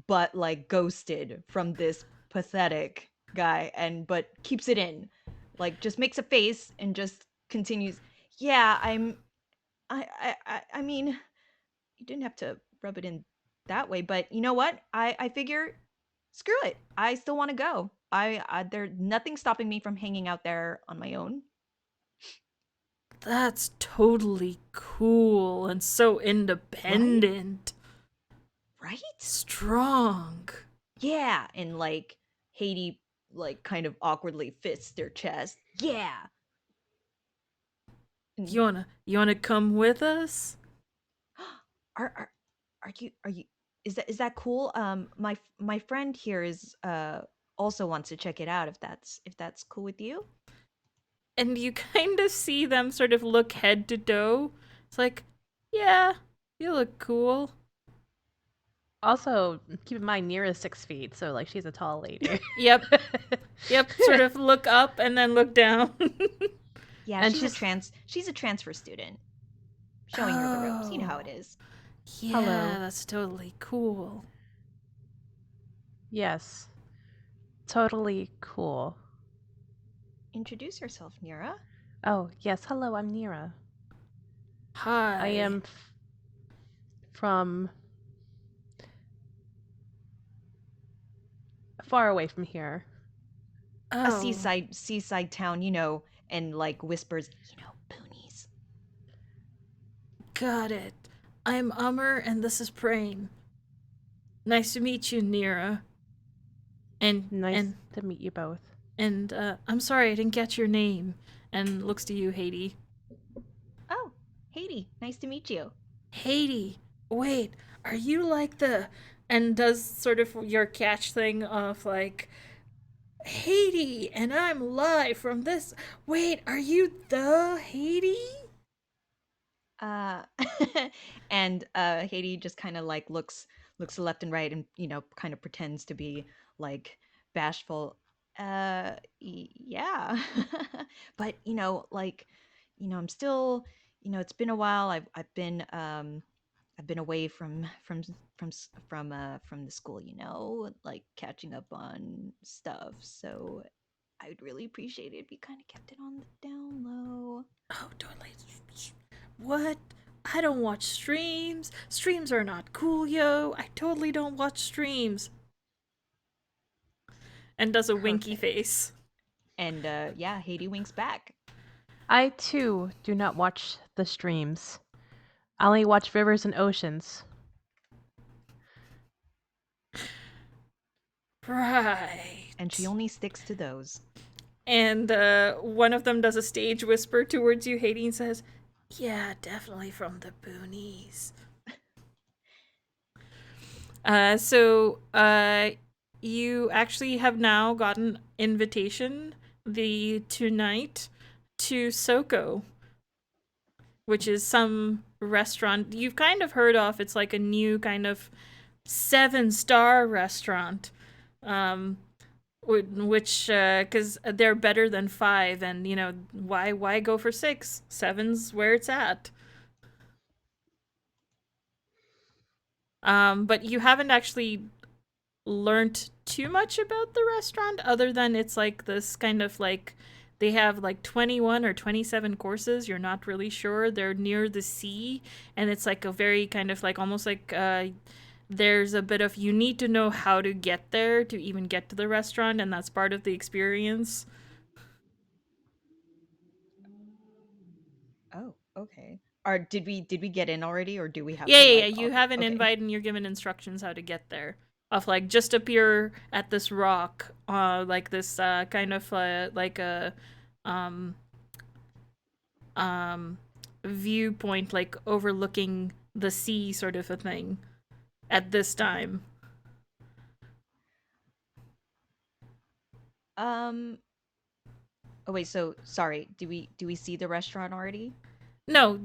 but like ghosted from this pathetic guy, and but keeps it in, like just makes a face and just continues. Yeah, I mean, you didn't have to rub it in that way, but you know what, I figure screw it, I still want to go. There's nothing stopping me from hanging out there on my own. That's totally cool and so Right, independent. right. Strong. Yeah, and like Haiti like kind of awkwardly fists their chest. Yeah. And You wanna come with us? are are are you is that cool? My friend here is also wants to check it out, if that's cool with you. And you kind of see them sort of look head to toe. It's like, yeah, you look cool. Also, keep in mind, Nira's 6 feet, so like she's a tall lady. Yep, yep, sort of look up and then look down. Yeah, And she's a transfer student. Showing her the ropes. You know how it Oh, is. yeah, hello. that's totally cool. Yes, totally cool. Introduce yourself, Nira. Oh, yes, hello, I'm Nira. I Hi. am from far away from here. A Oh, seaside town, and like whispers, boonies. got it. I'm Ummer, and this is Prain. Nice to meet you, Nira. And Nice and to meet you both. and I'm sorry I didn't get your name. And looks to you, Haiti. Oh, Haiti, nice to meet you. Haiti, wait, are you like the? And does sort of your catch thing of like Haiti, and I'm live from this. Wait, are you the Haiti? Uh, and Haiti just kind of like looks left and right, and kind of pretends to be like bashful. Yeah, but like, I'm still, it's been a while. I've been away from the school, like catching up on stuff. So I'd really appreciate it if you kind of kept it on the down low. Oh, totally. What? I don't watch streams. Streams are not cool, yo. I totally don't watch streams. And does a winky Perfect. face. And yeah, Haiti winks back. I too do not watch the streams. I only watch rivers and oceans. Right. And she only sticks to those. And one of them does a stage whisper towards you, Haiti, and says, "Yeah, definitely from the boonies." So you actually have now gotten invitation tonight to Soko, which is some restaurant you've kind of heard of. It's like a new kind of 7-star restaurant. Which because they're better than 5, and why go for 6? 7's where it's at. But you haven't actually learned too much about the restaurant other than it's like this kind of like they have like 21 or 27 courses. You're not really sure. They're near the sea, and it's like a very kind of like almost like there's a bit of you need to know how to get there to even get to the restaurant, and that's part of the experience. Oh, okay. Or did we get in already, or do we have Yeah, to yeah, yeah. like You have an okay. invite, and you're given instructions how to get there. Of like just appear at this rock, like this kind of like a um um viewpoint, like overlooking the sea, sort of a thing. At this Okay. time, Um oh wait, so sorry. Do we see the restaurant already? no,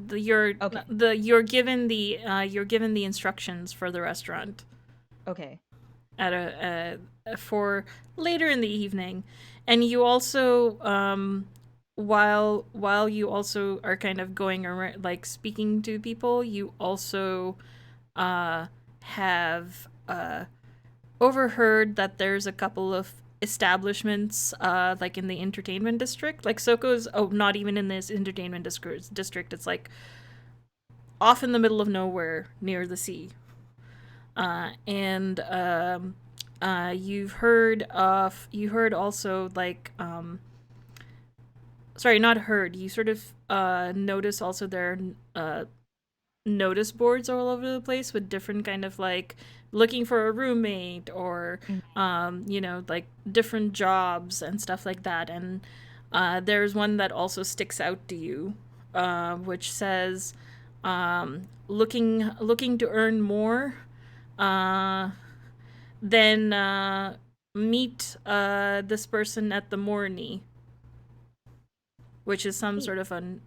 Okay. you're given the instructions for the restaurant Okay. at for later in the evening, and you also while you also are kind of going around like speaking to people, you also uh have overheard that there's a couple of establishments like in the entertainment district. Like Soko's not even in this entertainment district. It's like off in the middle of nowhere near the sea. And you heard also like sorry, not heard. You sort of notice also there are notice boards all over the place with different kind of like looking for a roommate or Mm. like different jobs and stuff like that. And there's one that also sticks out to you, which says looking to earn more, uh, then meet this person at the Morny, which is some Hey, sort of a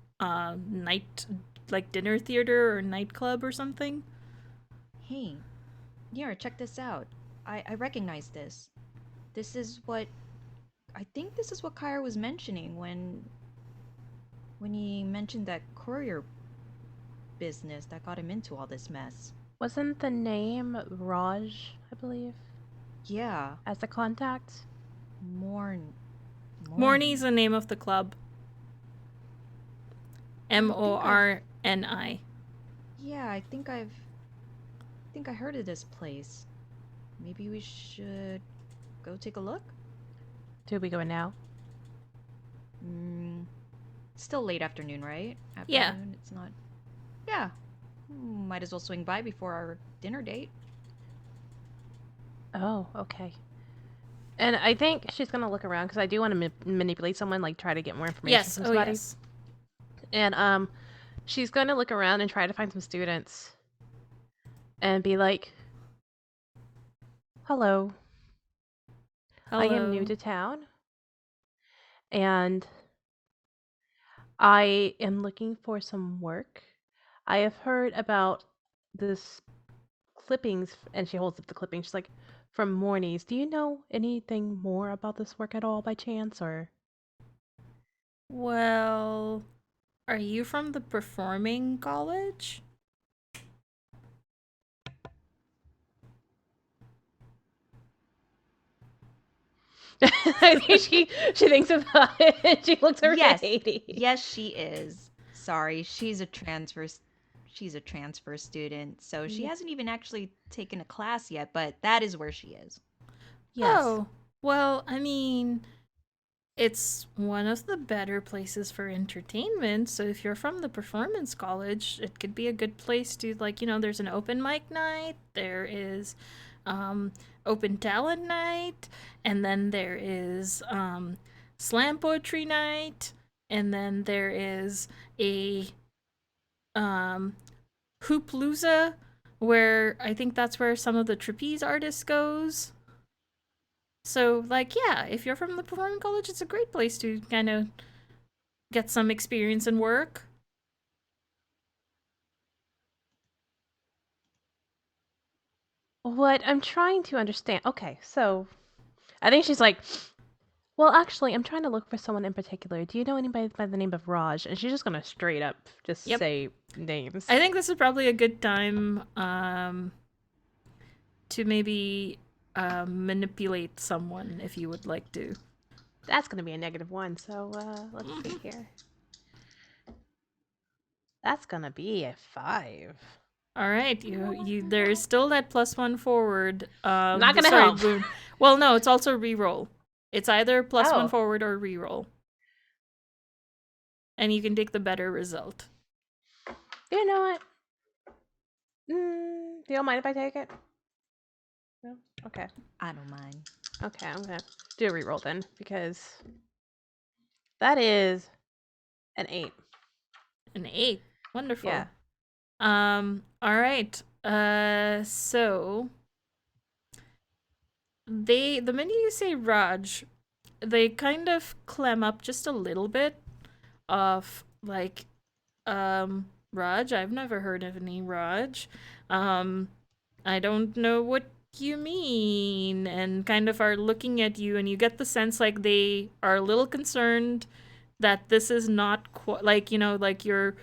night like dinner theater or nightclub or something. hey. Yeah, check this out. I recognize this. This is what I think this is what Kyra was mentioning when he mentioned that courier business that got him into all this mess. Wasn't the name Raj, I believe, Yeah, as the contact? Morn Morny's Morny. the name of the club. Yeah, Morni. yeah, I think I heard of this place. Maybe we should go take a look? Do we go now? Still late afternoon, right? Yeah. Afternoon, it's not. Yeah. Might as well swing by before our dinner date. Oh, okay. And I think she's gonna look around because I do want to manipulate someone, like try to get more information Yes. from Oh, somebody. yes. And she's gonna look around and try to find some students, and be like, "Hello, Hello. I am new to town, and I am looking for some work. I have heard about this clippings," and she holds up the clippings. She's like, "from Mornies. Do you know anything more about this work at all by chance, or?" Well, are you from the performing college? I think she thinks about it and she looks over Yes. at Haiti. Yes, she is. Sorry, she's a transfer student, so she Yeah. hasn't even actually taken a class yet, but that is where she is. Yes. Oh, well, I mean, it's one of the better places for entertainment. So if you're from the performance college, it could be a good place to, like, there's an open mic night, there is open talent night, and then there is slam poetry night, and then there is a hoopalooza, where I think that's where some of the trapeze artists goes. So, like, yeah, if you're from the performing college, it's a great place to kind of get some experience and work. What I'm trying to understand. Okay, so I think she's like, well, actually, I'm trying to look for someone in particular. Do you know anybody by the name of Raj? And she's just gonna straight up just Yep. say names. I think this is probably a good time to maybe manipulate someone if you would like to. That's gonna be a -1. So let's see here. That's gonna be a 5. All right, you there's still that +1 forward. Not gonna sorry, help. Boone. Well, no, it's also reroll. It's either +1 Oh. forward or reroll, and you can take the better result. You know what? Do you don't mind if I take it? No? Okay. I don't mind. Okay, I'm gonna do a reroll then, because that is an 8. An 8. Wonderful. Yeah. All right. So the minute you say Raj, they kind of clam up just a little bit of like, Raj, I've never heard of any Raj. I don't know what you mean, and kind of are looking at you, and you get the sense like they are a little concerned that this is not like, like you're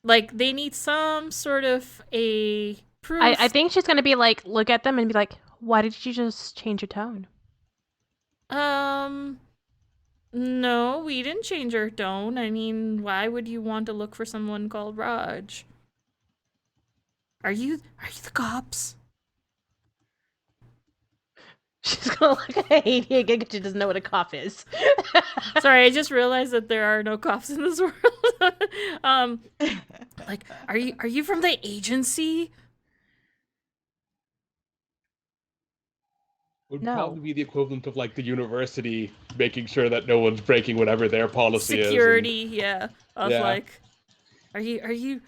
like they need some sort of a proof. I think she's gonna be like, look at them and be like, why did you just change your tone? No, we didn't change our tone. I mean, why would you want to look for someone called Raj? Are you the cops? She's gonna look at Haiti again because she doesn't know what a cop is. Sorry, I just realized that there are no cops in this world. Like, are you from the agency? Would No. probably be the equivalent of like the university making sure that no one's breaking whatever their policy is. Security, yeah. Of Yeah. like, are you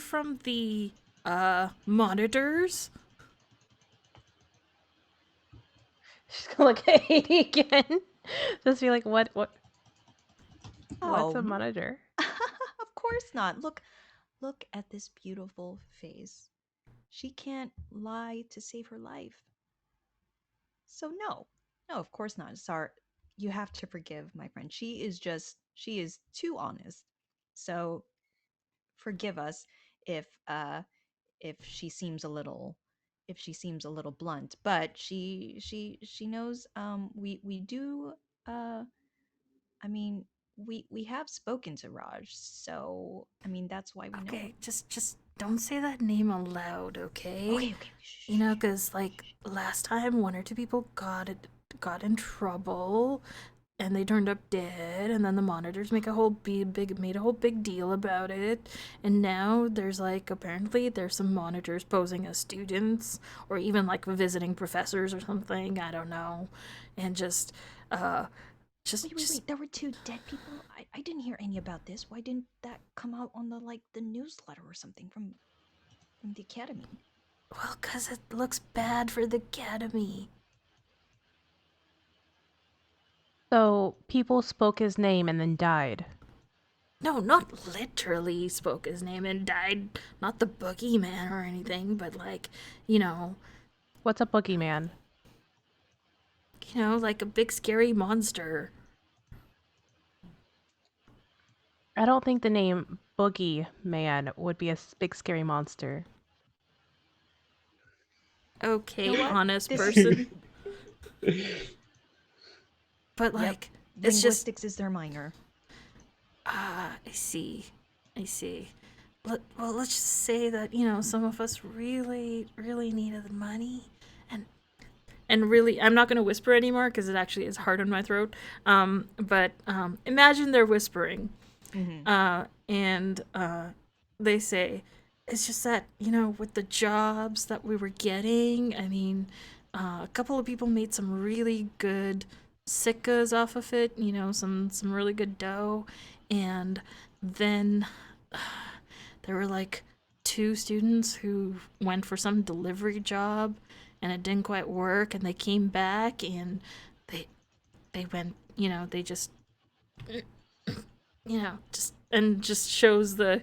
from the monitors? She's gonna look at Haiti again. Just be like, what what's a Oh. monitor? Of course not. Look at this beautiful face. She can't lie to save her life. So no. No, of course not. Sorry. You have to forgive my friend. She is too honest. So forgive us if she seems a little blunt, but she knows we do I mean we have spoken to Raj, so I mean that's why we know. Okay, just don't say that name aloud, okay? Okay. Shh, You know, because like last time, one or two people got in trouble, and they turned up dead, and then the monitors made a whole big deal about it, and now there's like apparently there's some monitors posing as students or even like visiting professors or something. I don't know, and uh Wait. There were 2 dead people. I didn't hear any about this. Why didn't that come out on the newsletter or something from the academy? well, cause it looks bad for the academy. So people spoke his name and then died. No, not literally spoke his name and died. Not the boogeyman or anything, but like, you know, What's a boogeyman? like a big scary monster. I don't think the name Boogeyman would be a big scary monster. Okay, You know what? honest This- person. But Yep. like, it's just Linguistics is their minor. I see. Well, let's just say that some of us really, really needed the money, and really, I'm not gonna whisper anymore because it actually is hard on my throat. But imagine they're whispering, and they say, it's just that with the jobs that we were getting, I mean, a couple of people made some really good sickas off of it. Some really good dough, and then there were like 2 students who went for some delivery job and it didn't quite work, and they came back and they went, they just just shows the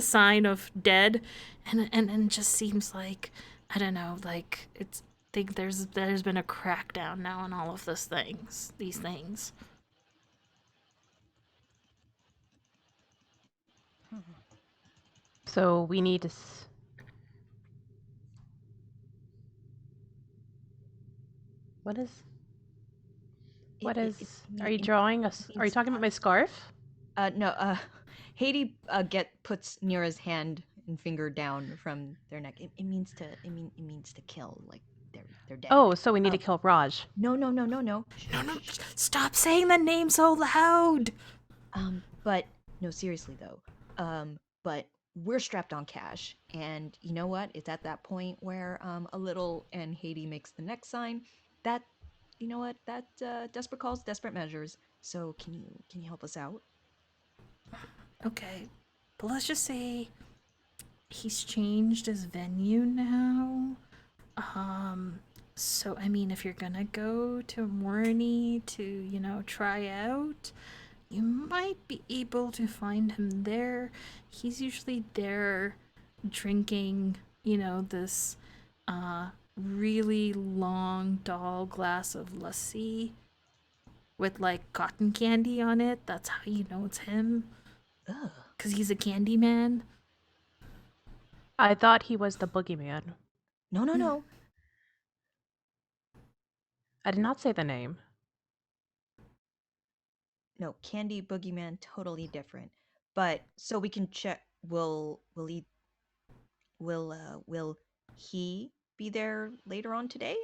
sign of dead, and just seems like, I don't know, like it's think there's been a crackdown now on all of these things. So we need to. What is? What is? Are you drawing us? Are you talking about my scarf? No. Haiti puts Nira's hand and finger down from their neck. It means to kill, like they're dead. Oh, so we need to kill Raj. No. No, stop saying the name so loud. But no, seriously though. But we're strapped on cash, and you know what? It's at that point where a little, and Haiti makes the next sign. That, you know what? That desperate calls, desperate measures. So can you help us out? Okay, but let's just say he's changed his venue now. So I mean, if you're gonna go to Morny to try out, you might be able to find him there. He's usually there drinking, this really long tall glass of lassi with like cotton candy on it. That's how you know it's him, Ugh. because he's a candy man. I thought he was the boogeyman. No. I did not say the name. No, Candy Boogeyman, totally different. But so we can check. Will he be there later on today?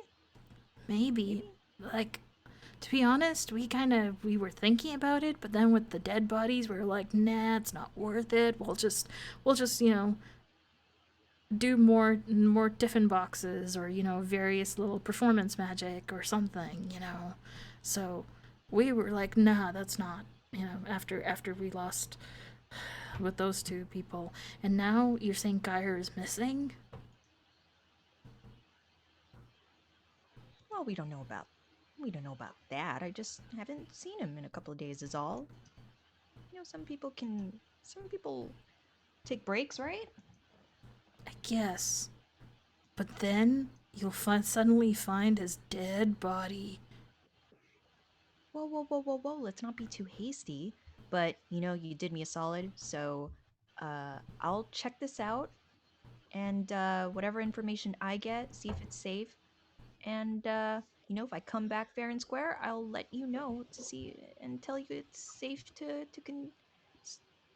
Maybe. Like, to be honest, we were thinking about it, but then with the dead bodies, we were like, nah, it's not worth it. We'll just do more tiffin boxes, or various little performance magic or something. So we were like, nah, that's not. After we lost with those 2 people, and now you're saying Geyer is missing. Well, we don't know about that. I just haven't seen him in a couple of days is all. Some people take breaks, right? I guess. But then you'll suddenly find his dead body. Whoa. Let's not be too hasty. But, you did me a solid, so I'll check this out, and whatever information I get, see if it's safe. And, if I come back fair and square, I'll let you know to see and tell you it's safe to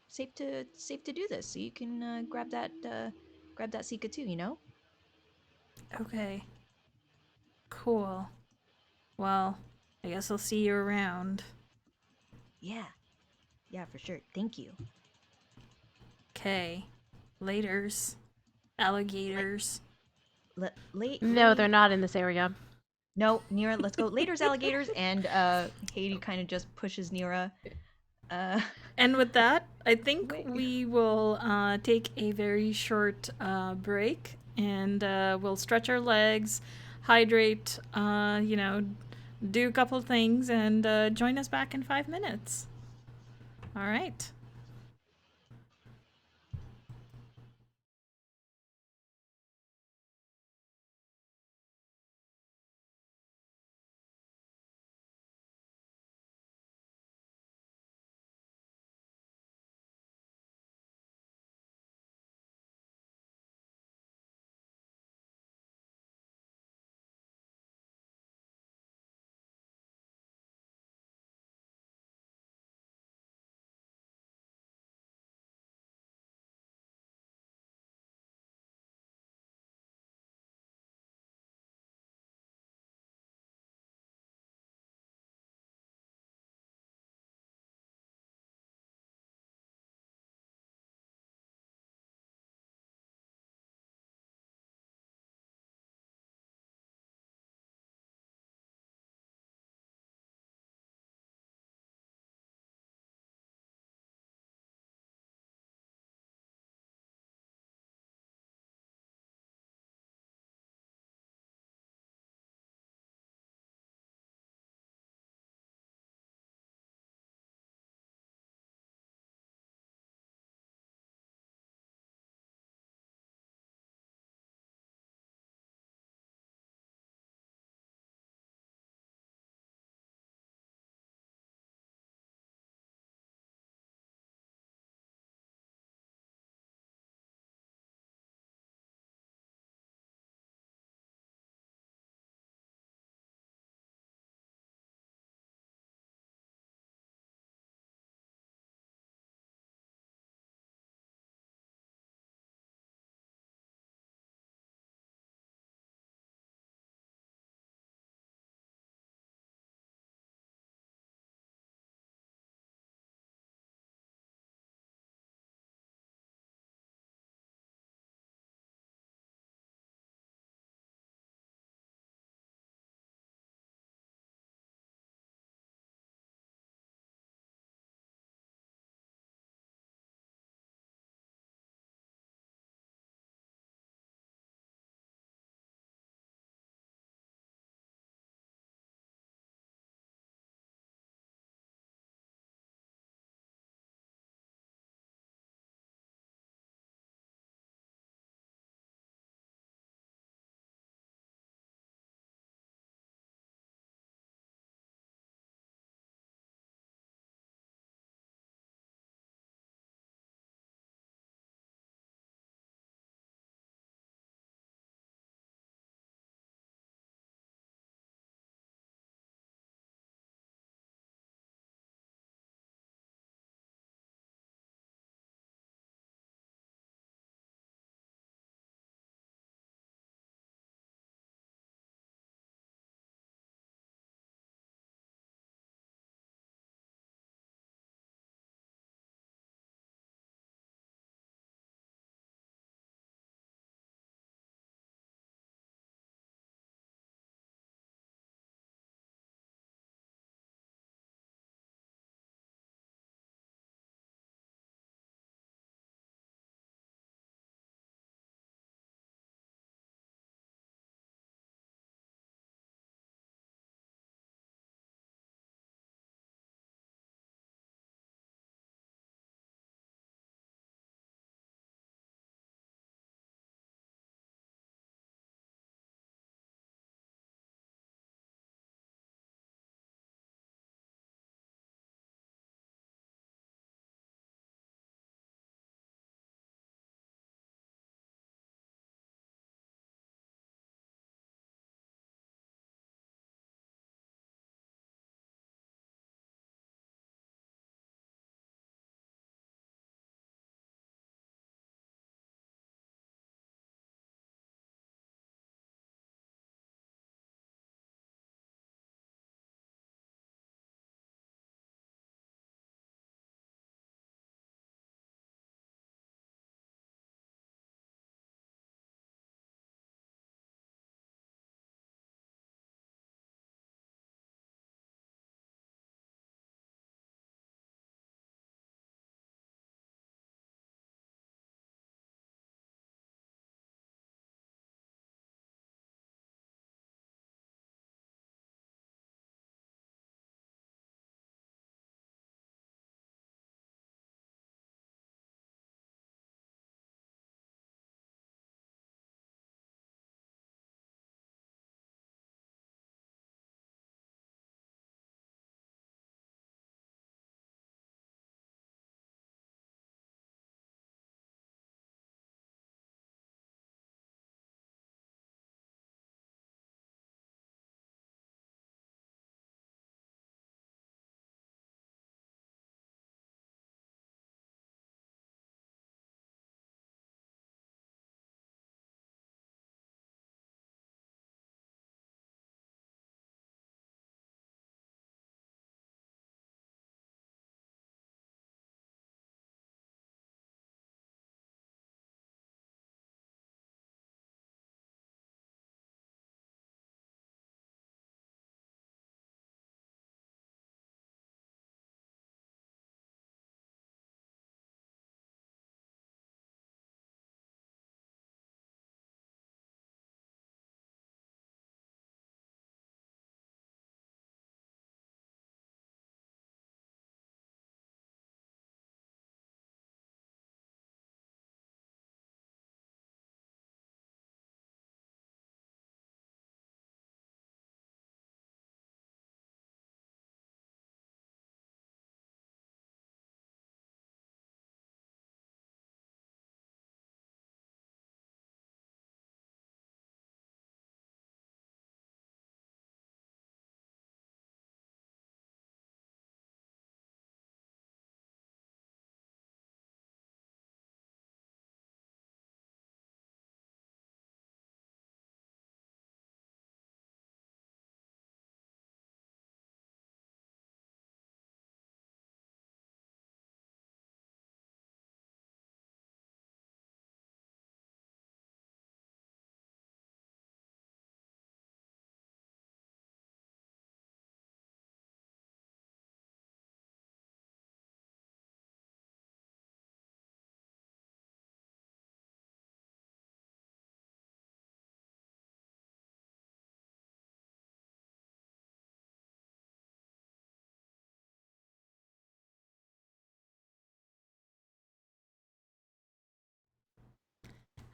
safe to do this. So you can grab that Sika too. You know. Okay. Cool. Well, I guess I'll see you around. Yeah. Yeah, for sure. Thank you. Okay. Laters. Alligators. Late. No, they're not in this area. No, Nira. Let's go. Later's alligators. And Haiti kind of just pushes Nira. And with that, I think Wait. we will take a very short break and we'll stretch our legs, hydrate, do a couple things, and join us back in 5 minutes. All right.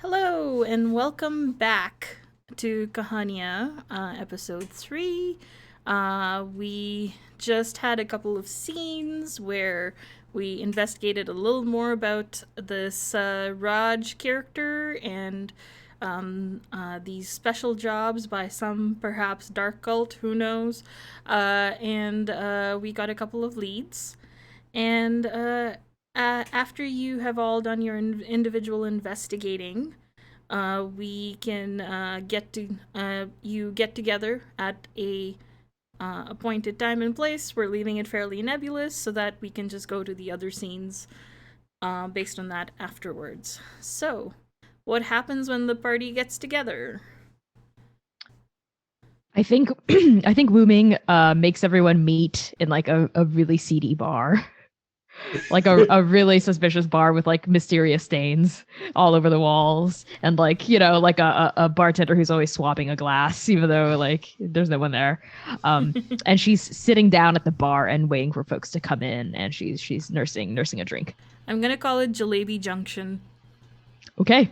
Hello, and welcome back to Kahaaniyaan, episode 3. We just had a couple of scenes where we investigated a little more about this Raj character and these special jobs by some perhaps dark cult, who knows. And we got a couple of leads. And after you have all done your individual investigating, we can you get together at a appointed time and place. We're leaving it fairly nebulous so that we can just go to the other scenes based on that afterwards. So, what happens when the party gets together? I think I think Wooming makes everyone meet in like a really seedy bar. Like a really suspicious bar with like mysterious stains all over the walls and like, you know, like a bartender who's always swapping a glass even though like there's no one there. And she's sitting down at the bar and waiting for folks to come in, and she's nursing a drink. I'm gonna call it Jalebi Junction. Okay.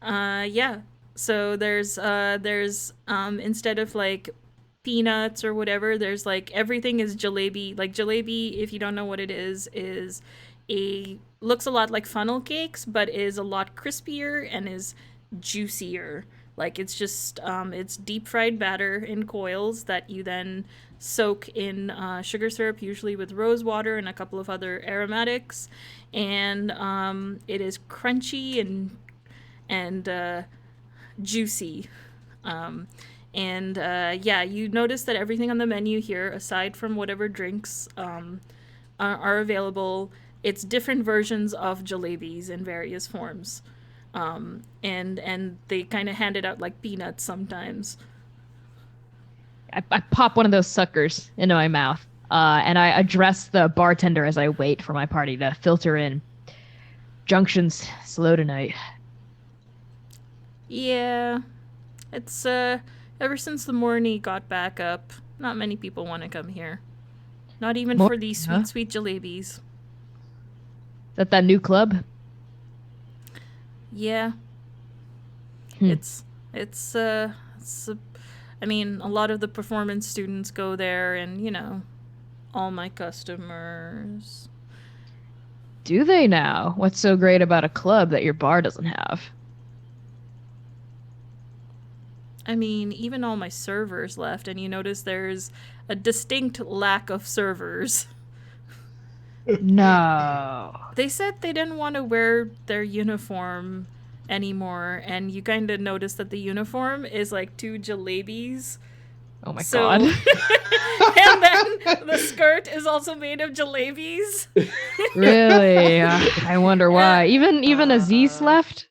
Yeah. So there's instead of like peanuts or whatever, there's like everything is jalebi. Like jalebi, if you don't know what it is looks a lot like funnel cakes, but is a lot crispier and is juicier. Like it's just it's deep fried batter in coils that you then soak in sugar syrup, usually with rose water and a couple of other aromatics, and it is crunchy and juicy. Yeah, you notice that everything on the menu here, aside from whatever drinks are available, it's different versions of jalebis in various forms. And they kind of hand it out like peanuts sometimes. I pop one of those suckers into my mouth, and I address the bartender as I wait for my party to filter in. Junction's slow tonight. Yeah, it's ever since the morning got back up, not many people want to come here. Not even for these sweet, sweet jalebis. Is that new club? Yeah. It's I mean, a lot of the performance students go there, and you know, all my customers. Do they now? What's so great about a club that your bar doesn't have? I mean, even all my servers left, and you notice there's a distinct lack of servers. No. They said they didn't want to wear their uniform anymore, and you kind of notice that the uniform is like 2 jalebis. Oh my god. And then the skirt is also made of jalebis. Really? I wonder why. Even Aziz left?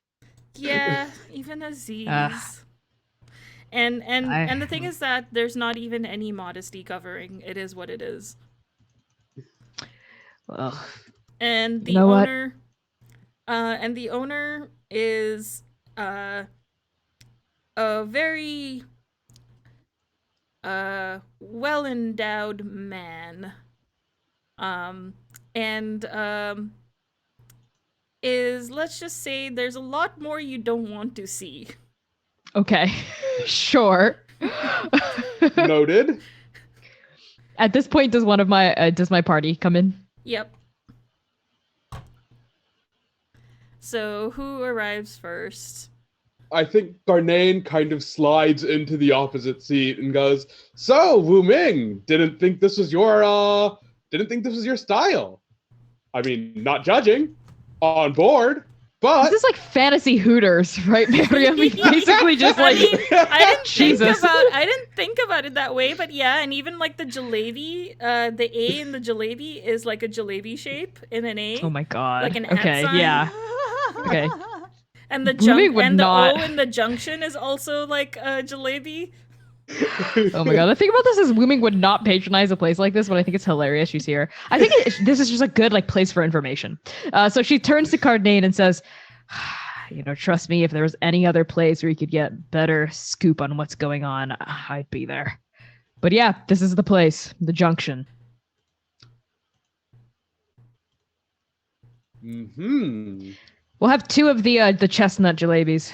Yeah, even Aziz. And the thing is that there's not even any modesty covering. It is what it is. Well, and the you know owner and the owner is a very well endowed man. And is, let's just say, there's a lot more you don't want to see. Okay. Sure. Noted. At this point, does my party come in? Yep. So who arrives first? I think Garnain kind of slides into the opposite seat and goes, "So, Wu Ming, didn't think this was your style. I mean, not judging. On board. But This is like fantasy Hooters, right, Mariam? Basically just like I Jesus. didn't think about it that way, but yeah, and even like the jalebi, the A in the jalebi is like a jalebi shape in an A. Oh my god. Like an okay, sign. yeah. Okay. And the Wooming would not. O in the junction is also like a jalebi. Oh my god. The thing about this is Wooming would not patronize a place like this, but I think it's hilarious she's here. I think this is just a good like place for information. So she turns to Cardinane and says, you know, trust me, if there was any other place where you could get better scoop on what's going on, I'd be there. But yeah, this is the place, the junction. Mm-hmm. We'll have 2 of the chestnut jalebis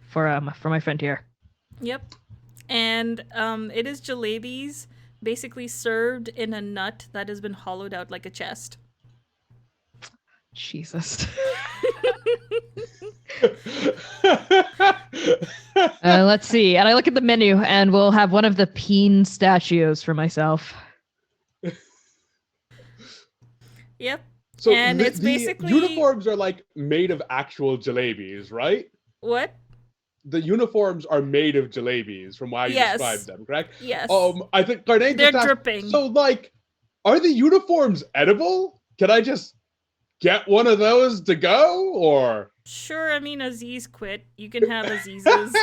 for my friend here. Yep. And it is jalebis basically served in a nut that has been hollowed out like a chest. Jesus. Let's see. And I look at the menu, and we'll have one of the peen statues for myself. Yep. So And it's the basically- uniforms are like made of actual jalebis, right? What? The uniforms are made of jalebis, from how you Yes. described them, correct? Yes. I think Garnane They're just asked, dripping. so, like, are the uniforms edible? Can I just get one of those to go, or? Sure, I mean, Aziz quit. You can have Aziz's.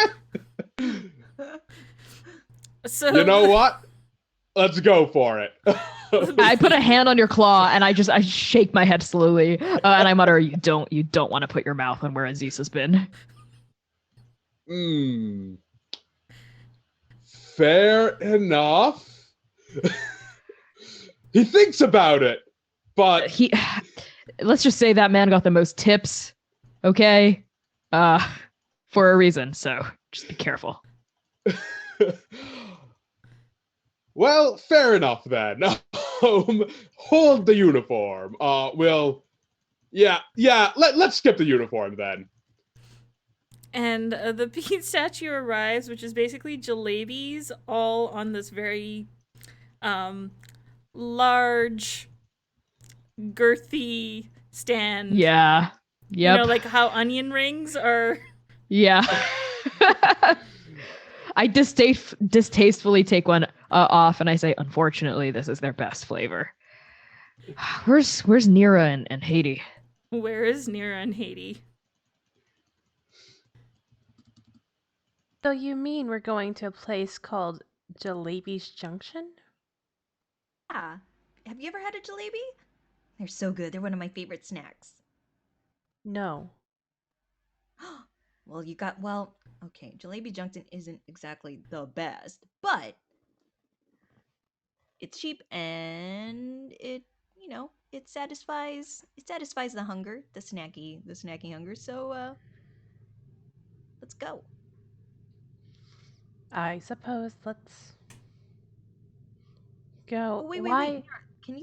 So You know what? Let's go for it. I put a hand on your claw, and I shake my head slowly, and I mutter, "You don't want to put your mouth on where Aziz has been." Fair enough. He thinks about it, but Let's just say that man got the most tips, okay? For a reason, so just be careful. Well, fair enough then. Hold the uniform. Let's skip the uniform then. And the peen statue arrives, which is basically jalebis all on this very large, girthy stand. Yeah. Yep. You know, like how onion rings are. Yeah. I distastefully take one off, and I say, "Unfortunately, this is their best flavor." Where's Nira and Haiti? Where is Nira and Haiti? So you mean we're going to a place called Jalebi's Junction? Yeah. Have you ever had a jalebi? They're so good. They're one of my favorite snacks. No. Well, okay, Jalebi Junction isn't exactly the best, but it's cheap and it satisfies the hunger, the snacky hunger. So let's go. I suppose let's go. Oh, wait. Nora, Can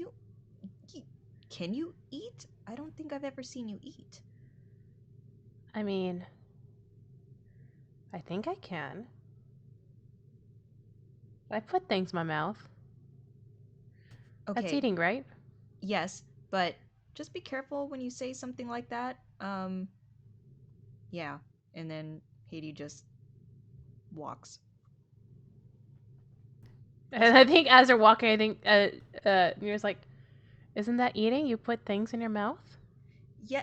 you eat? I don't think I've ever seen you eat. I mean, I think I can. I put things in my mouth. Okay. That's eating, right? Yes, but just be careful when you say something like that. Yeah. And then Haiti just walks. And I think as they're walking, I think Mira's like, "Isn't that eating? You put things in your mouth?" Yeah.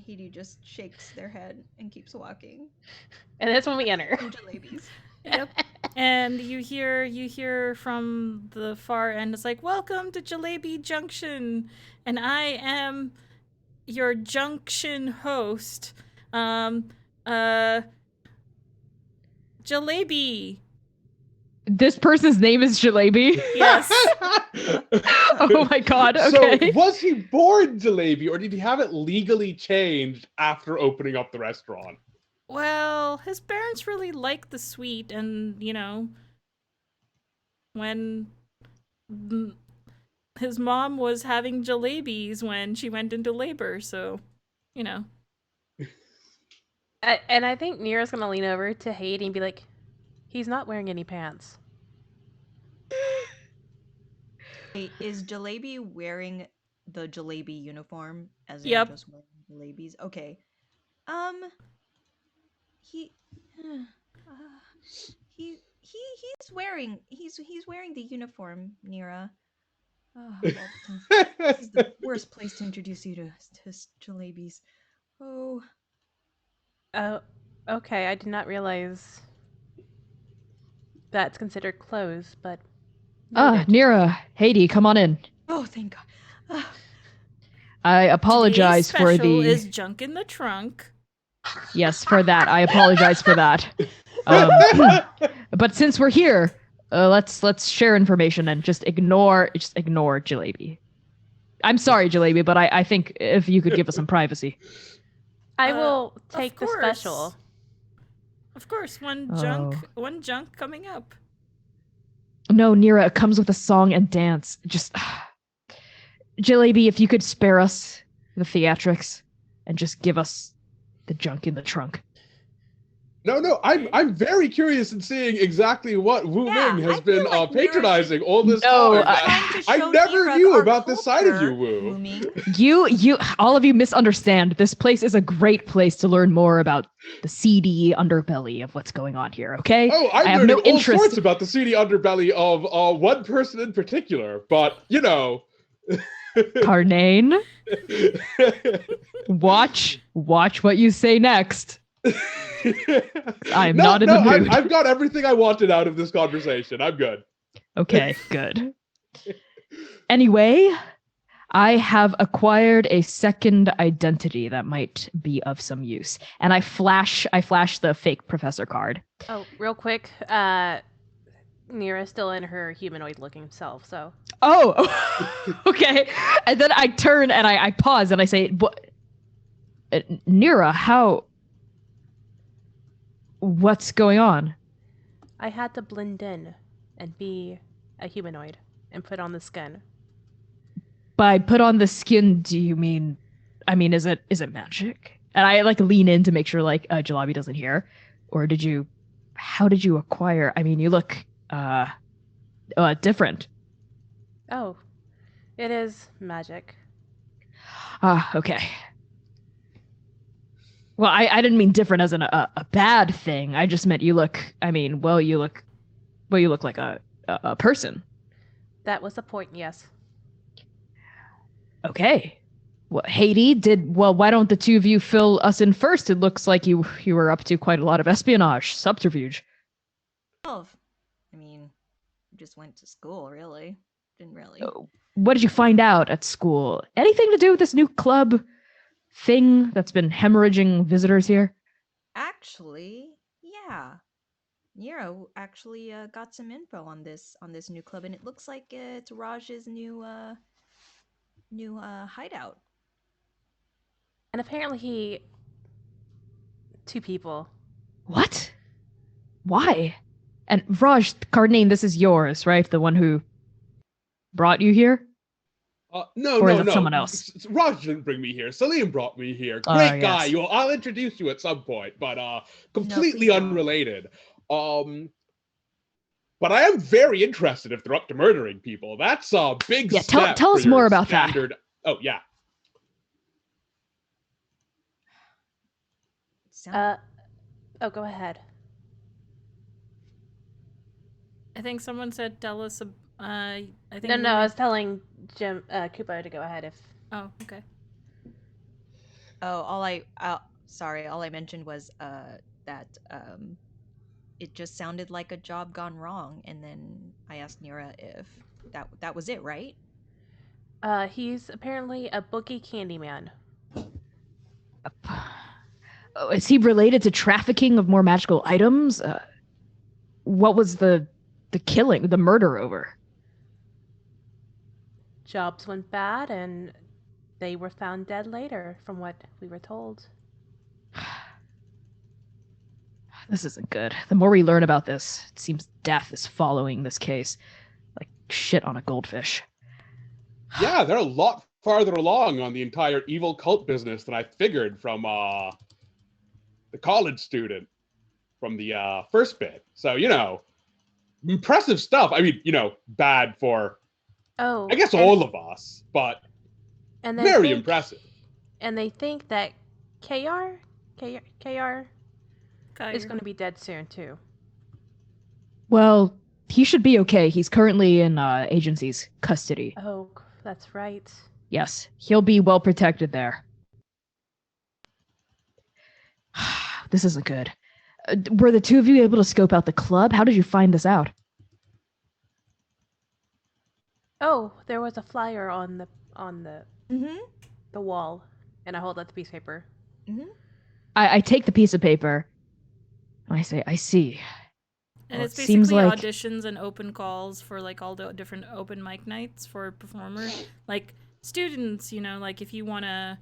Haiti just shakes their head and keeps walking. And that's when we enter. Jalebis. Yep. And you hear from the far end, it's like, "Welcome to Jalebi Junction, and I am your junction host, Jalebi." This person's name is Jalebi? Yes. Oh my god, okay. So, was he born Jalebi, or did he have it legally changed after opening up the restaurant? Well, his parents really like the sweet, and, when his mom was having jalebis when she went into labor, so, And I think Nira's gonna lean over to Haiti and be like, "He's not wearing any pants." Wait, is Jalebi wearing the Jalebi uniform? As in Yep. just wearing jalebis? Okay. He, he's wearing the uniform, Nira. Oh, this is the worst place to introduce you to jalebis. Oh. Oh, okay. I did not realize that's considered clothes, but noted. Nira, Haiti, come on in. Oh, thank God. I apologize Today's for special the is junk in the trunk. Yes, for that. I apologize for that. But since we're here, let's share information and just ignore Jalebi. I'm sorry, Jalebi, but I think if you could give us some privacy. I will take the course. special. Of course, one junk coming up. No, Nira, it comes with a song and dance. Just Jalebi, if you could spare us the theatrics and just give us the junk in the trunk. No, I'm very curious in seeing exactly what Wu Yeah, Ming has I feel been like patronizing all this No, time. Trying to I show never Nira knew our about this side of you, culture, Wu. Ming. You, all of you misunderstand. This place is a great place to learn more about the seedy underbelly of what's going on here, okay? Oh, I I'm have learning no all interest. sorts about the seedy underbelly of one person in particular, but, you know. Carnane, watch what you say next. I'm not in the mood. I've got everything I wanted out of this conversation. I'm good. Okay, good. Anyway, I have acquired a second identity that might be of some use. And I flash the fake professor card. Oh, real quick. Nira's still in her humanoid-looking self, so. Oh, okay. And then I turn and I pause and I say, Nira, what's going on? I had to blend in and be a humanoid and put on the skin. By put on the skin, do you mean, is it magic? And I lean in to make sure Jalabi doesn't hear. Or how did you acquire? You look different. Oh, it is magic. Okay. Well, I didn't mean different as in a bad thing. I just meant you look like a person. That was the point, yes. Okay. Well, Haiti, why don't the two of you fill us in first? It looks like you were up to quite a lot of espionage, subterfuge. Oh, just went to school, really. Didn't really. What did you find out at school? Anything to do with this new club thing that's been hemorrhaging visitors here? Actually, yeah. Nero actually got some info on this new club, and it looks like it's Raj's new hideout. And apparently two people. What? Why? And Raj, Cardinane, this is yours, right? The one who brought you here? No. Or is it someone else? Raj didn't bring me here. Salim brought me here. Great guy. Yes. I'll introduce you at some point, but completely please don't. unrelated. But I am very interested if they're up to murdering people. That's a big step. Tell us more about standard... that. Oh, yeah. Go ahead. I think someone said tell us. I think. No. I was telling Jim Kupo to go ahead if. Oh, okay. Oh, all I mentioned was that it just sounded like a job gone wrong, and then I asked Nira if that was it, right? He's apparently a bookie Candyman. Oh, is he related to trafficking of more magical items? What was the killing, the murder over? Jobs went bad, and they were found dead later, from what we were told. This isn't good. The more we learn about this, it seems death is following this case. Like shit on a goldfish. Yeah, they're a lot farther along on the entire evil cult business than I figured from the college student from the first bit. So, impressive stuff. Bad for, I guess, all of us, but very impressive. And they think that KR is going to be dead soon, too. Well, he should be okay. He's currently in agency's custody. Oh, that's right. Yes, he'll be well protected there. This isn't good. Were the two of you able to scope out the club? How did you find this out? Oh, there was a flyer on the Mm-hmm. the wall, and I hold out the piece of paper. Mm-hmm. I take the piece of paper. And I say, I see. And Well, it's it seems basically like- auditions and open calls for all the different open mic nights for a performer. students, like if you want to,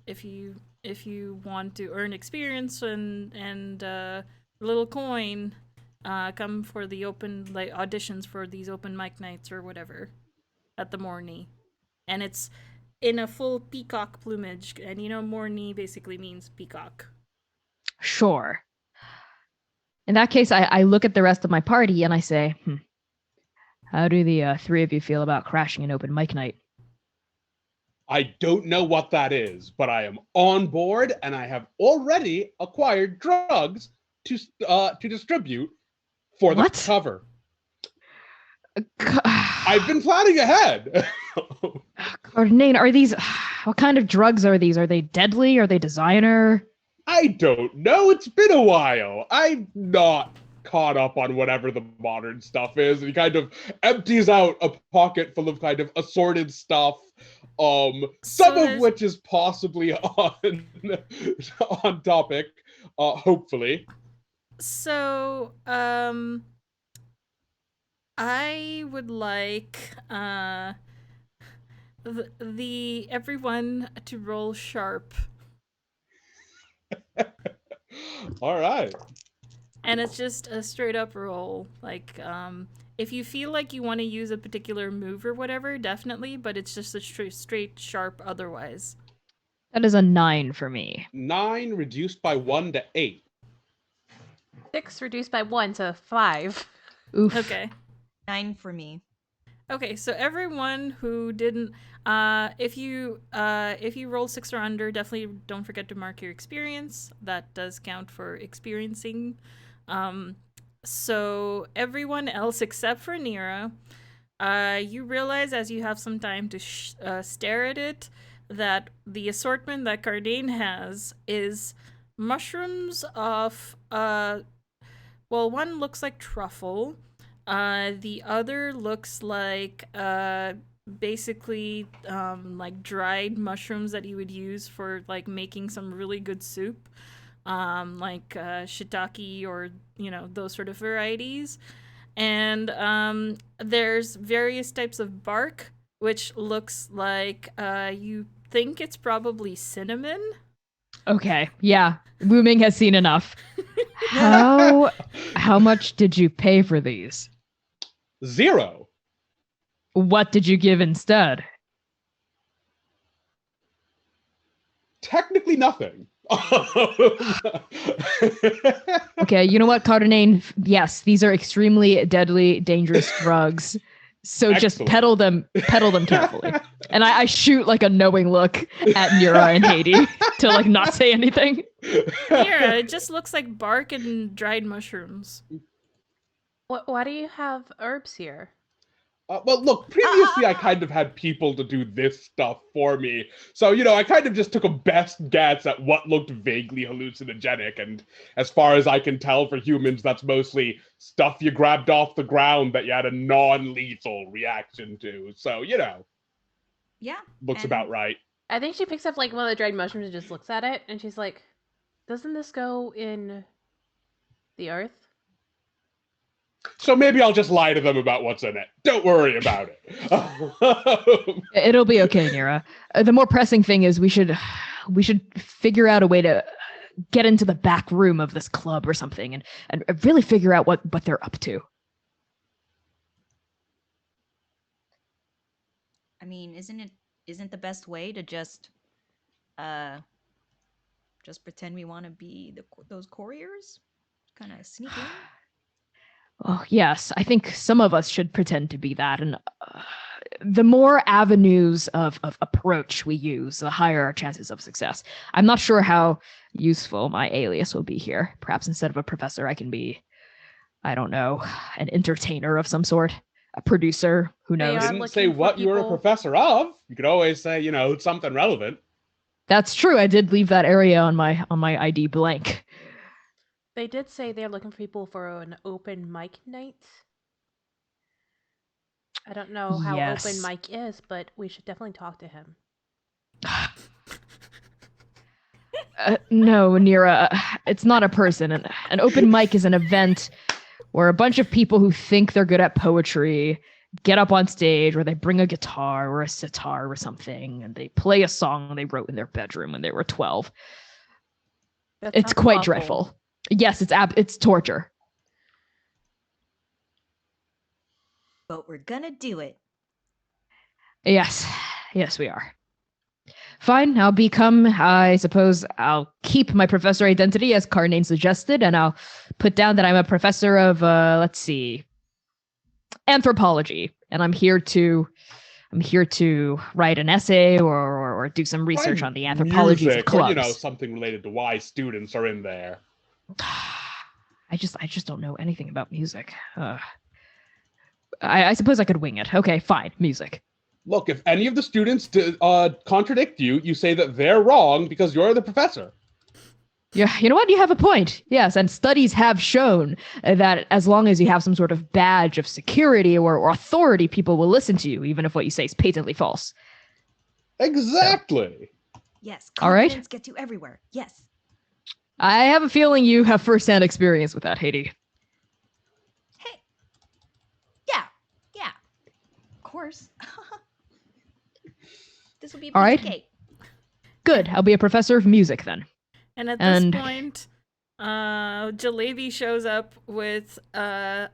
if you want to earn experience and a little coin, come for the open like auditions for these open mic nights or whatever at the Morny, and it's in a full peacock plumage, and Morny basically means peacock. Sure. In that case, I look at the rest of my party and I say, how do the three of you feel about crashing an open mic night? I don't know what that is, but I am on board, and I have already acquired drugs to distribute for the What? cover. I've been planning ahead. Nate, are these... What kind of drugs are these? Are they deadly? Are they designer? I don't know. It's been a while. I'm not caught up on whatever the modern stuff is. And he kind of empties out a pocket full of kind of assorted stuff. Some of which is possibly on topic, hopefully. So, I would like the everyone to roll sharp. All right. And it's just a straight up roll. Like, if you feel like you want to use a particular move or whatever, definitely, but it's just a straight sharp otherwise. That is a 9 for me. 9 reduced by 1 to 8. 6 reduced by 1 to 5. Oof. Okay. 9 for me. Okay, so everyone who didn't, if you roll 6 or under, definitely don't forget to mark your experience. That does count for experiencing. So everyone else except for Nira, you realize as you have some time to stare at it that the assortment that Cardane has is mushrooms of, one looks like truffle. The other looks like basically like dried mushrooms that you would use for like making some really good soup, like shiitake or those sort of varieties. And there's various types of bark, which looks like you think it's probably cinnamon. Okay, yeah. Wu Ming has seen enough. How much did you pay for these? 0. What did you give instead? Technically nothing. Okay, you know what, Cardinane? Yes, these are extremely deadly, dangerous drugs. So just pedal them carefully. And I shoot like a knowing look at Nira and Haiti to like not say anything. Nira, it just looks like bark and dried mushrooms. Why do you have herbs here? Well, look, previously I kind of had people to do this stuff for me. So, I kind of just took a best guess at what looked vaguely hallucinogenic. And as far as I can tell for humans, that's mostly stuff you grabbed off the ground that you had a non-lethal reaction to. So, Yeah. looks about right. I think she picks up like one of the dried mushrooms and just looks at it. And she's like, doesn't this go in the earth? So maybe I'll just lie to them about what's in it. Don't worry about it. It'll be okay, Nira. The more pressing thing is we should figure out a way to get into the back room of this club or something and really figure out what they're up to. I mean, isn't the best way to just pretend we want to be those couriers? Kind of sneak in? Oh, yes, I think some of us should pretend to be that. And the more avenues of approach we use, the higher our chances of success. I'm not sure how useful my alias will be here. Perhaps instead of a professor, I can be, I don't know, an entertainer of some sort, a producer, who knows. You didn't say what you were a professor of. You could always say, something relevant. That's true. I did leave that area on my ID blank. They did say they're looking for people for an open mic night. I don't know how open mic is, but we should definitely talk to him. No, Nira, it's not a person. An open mic is an event where a bunch of people who think they're good at poetry get up on stage, or they bring a guitar or a sitar or something, and they play a song they wrote in their bedroom when they were 12. It's quite awful. dreadful. Yes, it's torture. But we're gonna do it. Yes, we are. Fine, I suppose I'll keep my professor identity as Carnane suggested, and I'll put down that I'm a professor of, let's see, anthropology, and I'm here to write an essay or do some research on the anthropologies of clubs. Or, something related to why students are in there. I just don't know anything about music. I suppose I could wing it. Okay, fine, music. Look, if any of the students contradict you, you say that they're wrong because you're the professor. Yeah, you know what? You have a point. Yes, and studies have shown that as long as you have some sort of badge of security or authority, people will listen to you, even if what you say is patently false. Exactly. So. Yes, all right. Confidence gets you everywhere. Yes. I have a feeling you have first-hand experience with that, Haiti. Hey. Yeah. Of course. This will be a all piece right. of cake. Good. I'll be a professor of music then. And at this point, Jalebi shows up with a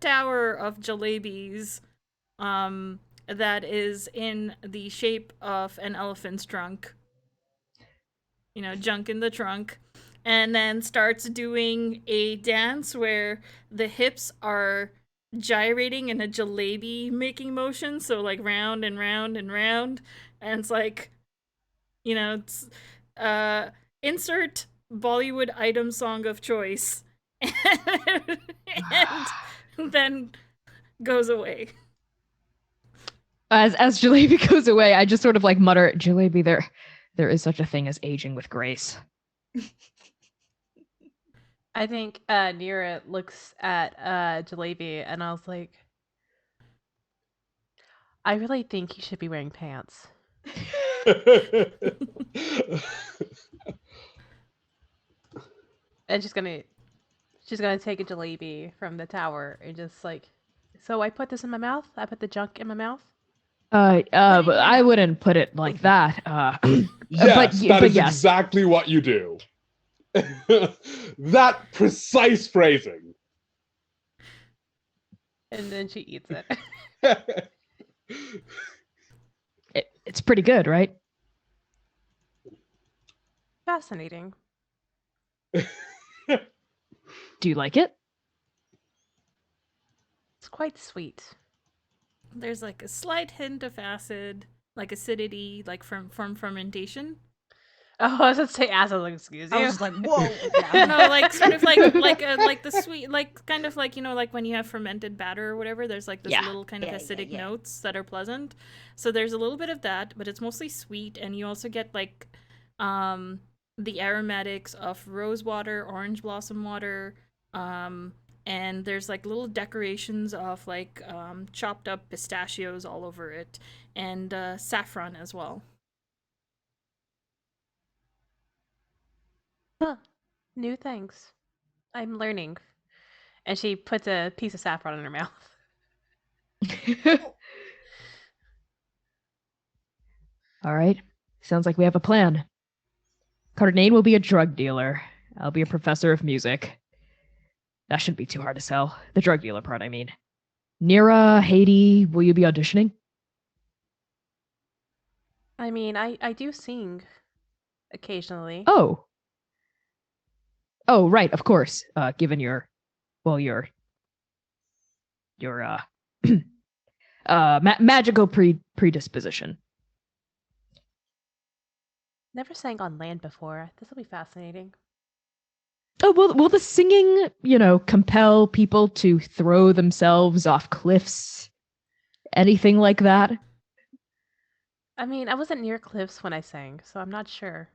tower of jalebis that is in the shape of an elephant's trunk. Junk in the trunk. And then starts doing a dance where the hips are gyrating in a jalebi making motion. So, like, round and round and round. And it's like, it's... insert Bollywood item song of choice, and then goes away. As Jalebi goes away, I just sort of like mutter, Jalebi, there is such a thing as aging with grace. I think Nira looks at Jalebi, and I was like, I really think you should be wearing pants. And she's gonna take a jalebi from the tower and just like, so I put this in my mouth? I put the junk in my mouth? But I wouldn't put it like that. Yes, that is exactly what you do. That precise phrasing. And then she eats it. It's pretty good, right? Fascinating. Do you like it? It's quite sweet. There's like a slight hint of acid, like acidity, like from fermentation. Oh, I was going to say acid. Like, excuse you. I was like, whoa. No, like sort of like the sweet, like kind of like like when you have fermented batter or whatever. There's like this little kind of acidic notes that are pleasant. So there's a little bit of that, but it's mostly sweet, and you also get like the aromatics of rose water, orange blossom water, and there's like little decorations of like chopped up pistachios all over it, and saffron as well. Huh. New things. I'm learning. And she puts a piece of saffron in her mouth. All right. Sounds like we have a plan. Carnane will be a drug dealer. I'll be a professor of music. That shouldn't be too hard to sell. The drug dealer part, I mean. Nira, Haiti, will you be auditioning? I mean, I do sing occasionally. Oh, right, of course. Given your magical predisposition. Never sang on land before. This will be fascinating. Oh, will the singing, compel people to throw themselves off cliffs? Anything like that? I mean, I wasn't near cliffs when I sang, so I'm not sure.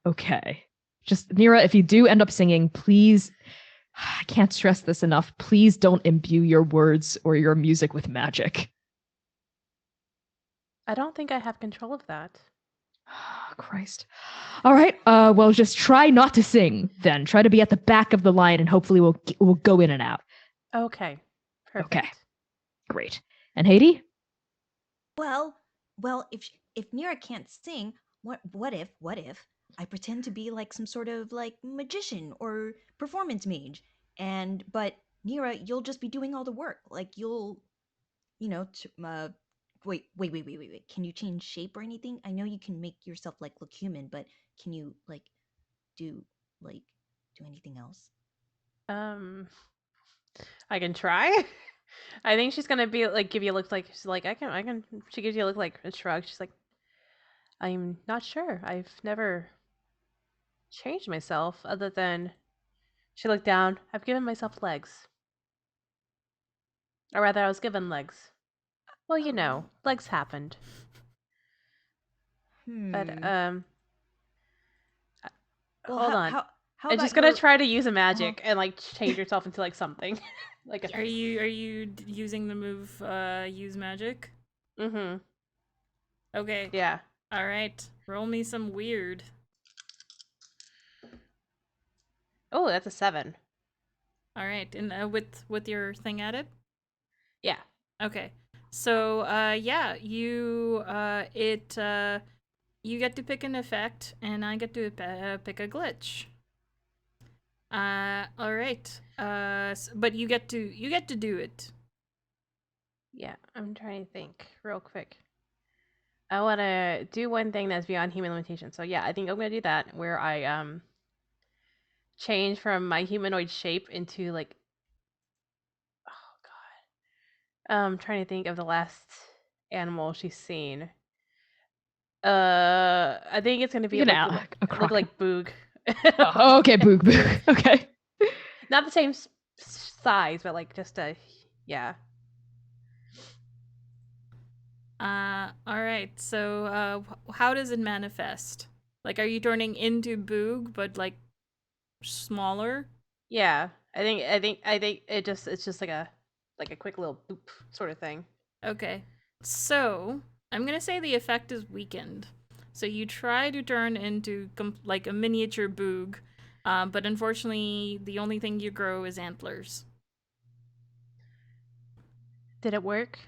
Okay. Just, Nira, if you do end up singing, please, I can't stress this enough, please don't imbue your words or your music with magic. I don't think I have control of that. Oh, Christ. All right. Well, just try not to sing then. Try to be at the back of the line, and hopefully we'll go in and out. Okay. Perfect. Okay. Great. And Haiti? Well, if Nira can't sing, what if I pretend to be like some sort of like magician or performance mage, but Nira, you'll just be doing all the work. Like you'll, wait. Can you change shape or anything? I know you can make yourself like look human, but can you do like do anything else? I can try. I think she's gonna be like give you a look like she's like I can. She gives you a look like a shrug. She's like, I'm not sure. I've never changed myself other than she looked down. I've given myself legs, or rather, I was given legs. Well, you know, legs happened. But Well, hold on. how I'm about just gonna your- try to use a magic and like change yourself into like something. Like a Are you using the move use magic? Mm-hmm. Okay. Yeah. All right. Roll me some weird. Oh, that's a 7. All right. And with your thing at it? Yeah. Okay. So yeah, you get to pick an effect and I get to pick a glitch. All right. But you get to do it. Yeah. I'm trying to think real quick. I want to do one thing that's beyond human limitation. So yeah, I think I'm gonna do that where I change from my humanoid shape into like oh god. I'm trying to think of the last animal she's seen. I think it's gonna be You can like a look crocodile. like Boog. Oh, okay, Boog Boog. Okay. Not the same size, but like just a yeah. All right. So how does it manifest? Like, are you turning into Boog, but like smaller? Yeah. I think it's just like a quick little boop sort of thing. Okay. So I'm gonna say the effect is weakened. So you try to turn into like a miniature Boog, but unfortunately, the only thing you grow is antlers. Did it work?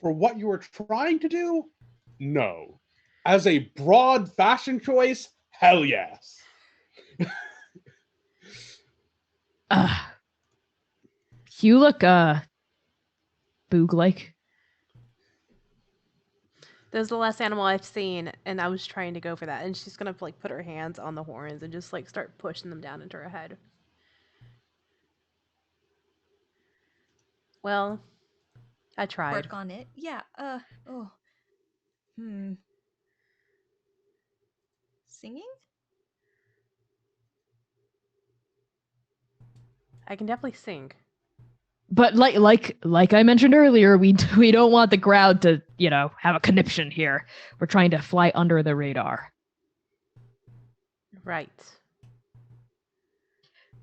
For what you were trying to do, no. As a broad fashion choice, hell yes. You look Boog like. That was the last animal I've seen, and I was trying to go for that. And she's gonna like put her hands on the horns and just like start pushing them down into her head. Well, I tried. Work on it. Yeah. Oh. Singing? I can definitely sing. But like I mentioned earlier, we don't want the crowd to, have a conniption here. We're trying to fly under the radar. Right.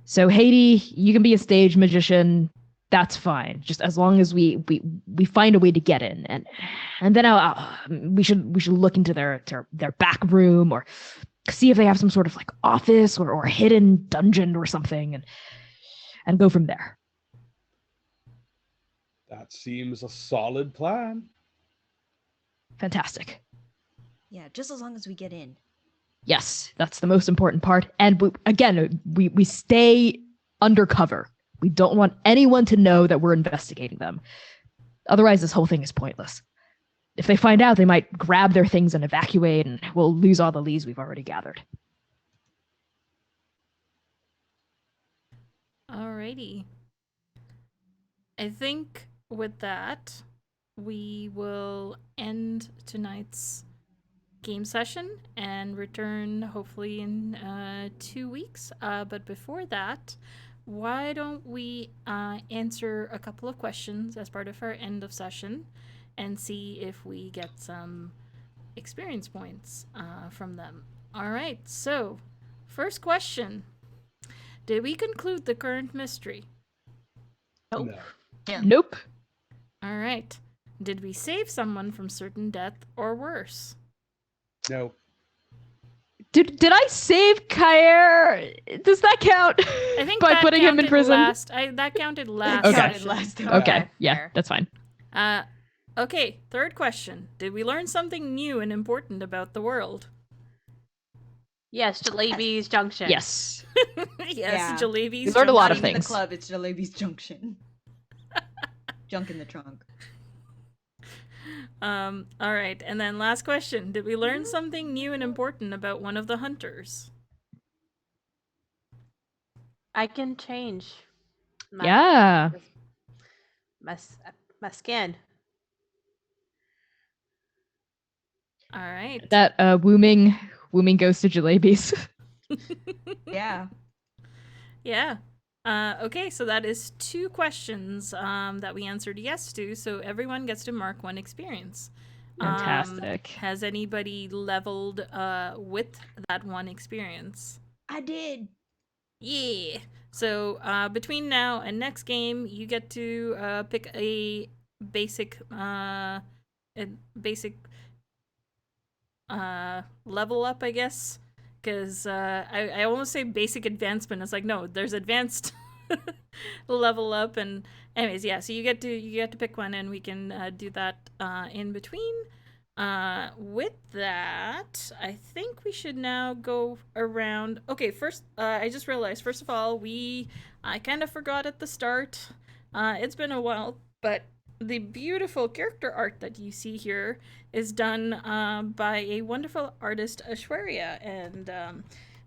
So Haiti, you can be a stage magician. That's fine. Just as long as we find a way to get in, and then we should look into their back room or see if they have some sort of like office or hidden dungeon or something, and go from there. That seems a solid plan. Fantastic. Yeah, just as long as we get in. Yes, that's the most important part. And we stay undercover. We don't want anyone to know that we're investigating them. Otherwise, this whole thing is pointless. If they find out, they might grab their things and evacuate, and we'll lose all the leads we've already gathered. Alrighty. I think with that, we will end tonight's game session and return hopefully in 2 weeks. But before that, why don't we answer a couple of questions as part of our end of session and see if we get some experience points from them. All right, so first question. Did we conclude the current mystery? Nope. No. Yeah. Nope. All right. Did we save someone from certain death or worse? No. Did I save Kair? Does that count? I think by that putting him in counted prison. that counted last. Okay. Counted session. last time. Okay, yeah, fair. that's fine. Okay, third question. Did we learn something new and important about the world? Yes, Jalebi's Junction. Yes. Yes, Yeah. Jalebi's. We learned a lot of Not even things. the club, it's Jalebi's Junction. Junk in the trunk. All right, and then last question. Did we learn something new and important about one of the hunters? I can change. Yeah. My skin. All right. That wooming goes to Jalebis. Yeah. Yeah. Okay, so that is 2 questions that we answered yes to, so everyone gets to mark 1 experience. Fantastic. Has anybody leveled with that 1 experience? I did. Yeah. So between now and next game, you get to pick a basic level up, I guess. Because I almost say basic advancement. It's like, no, there's advanced level up, and anyways, yeah. So you get to pick one, and we can do that in between. With that, I think we should now go around. Okay, first, I just realized. First of all, I kind of forgot at the start. It's been a while, but the beautiful character art that you see here is done by a wonderful artist, Ashwarya, and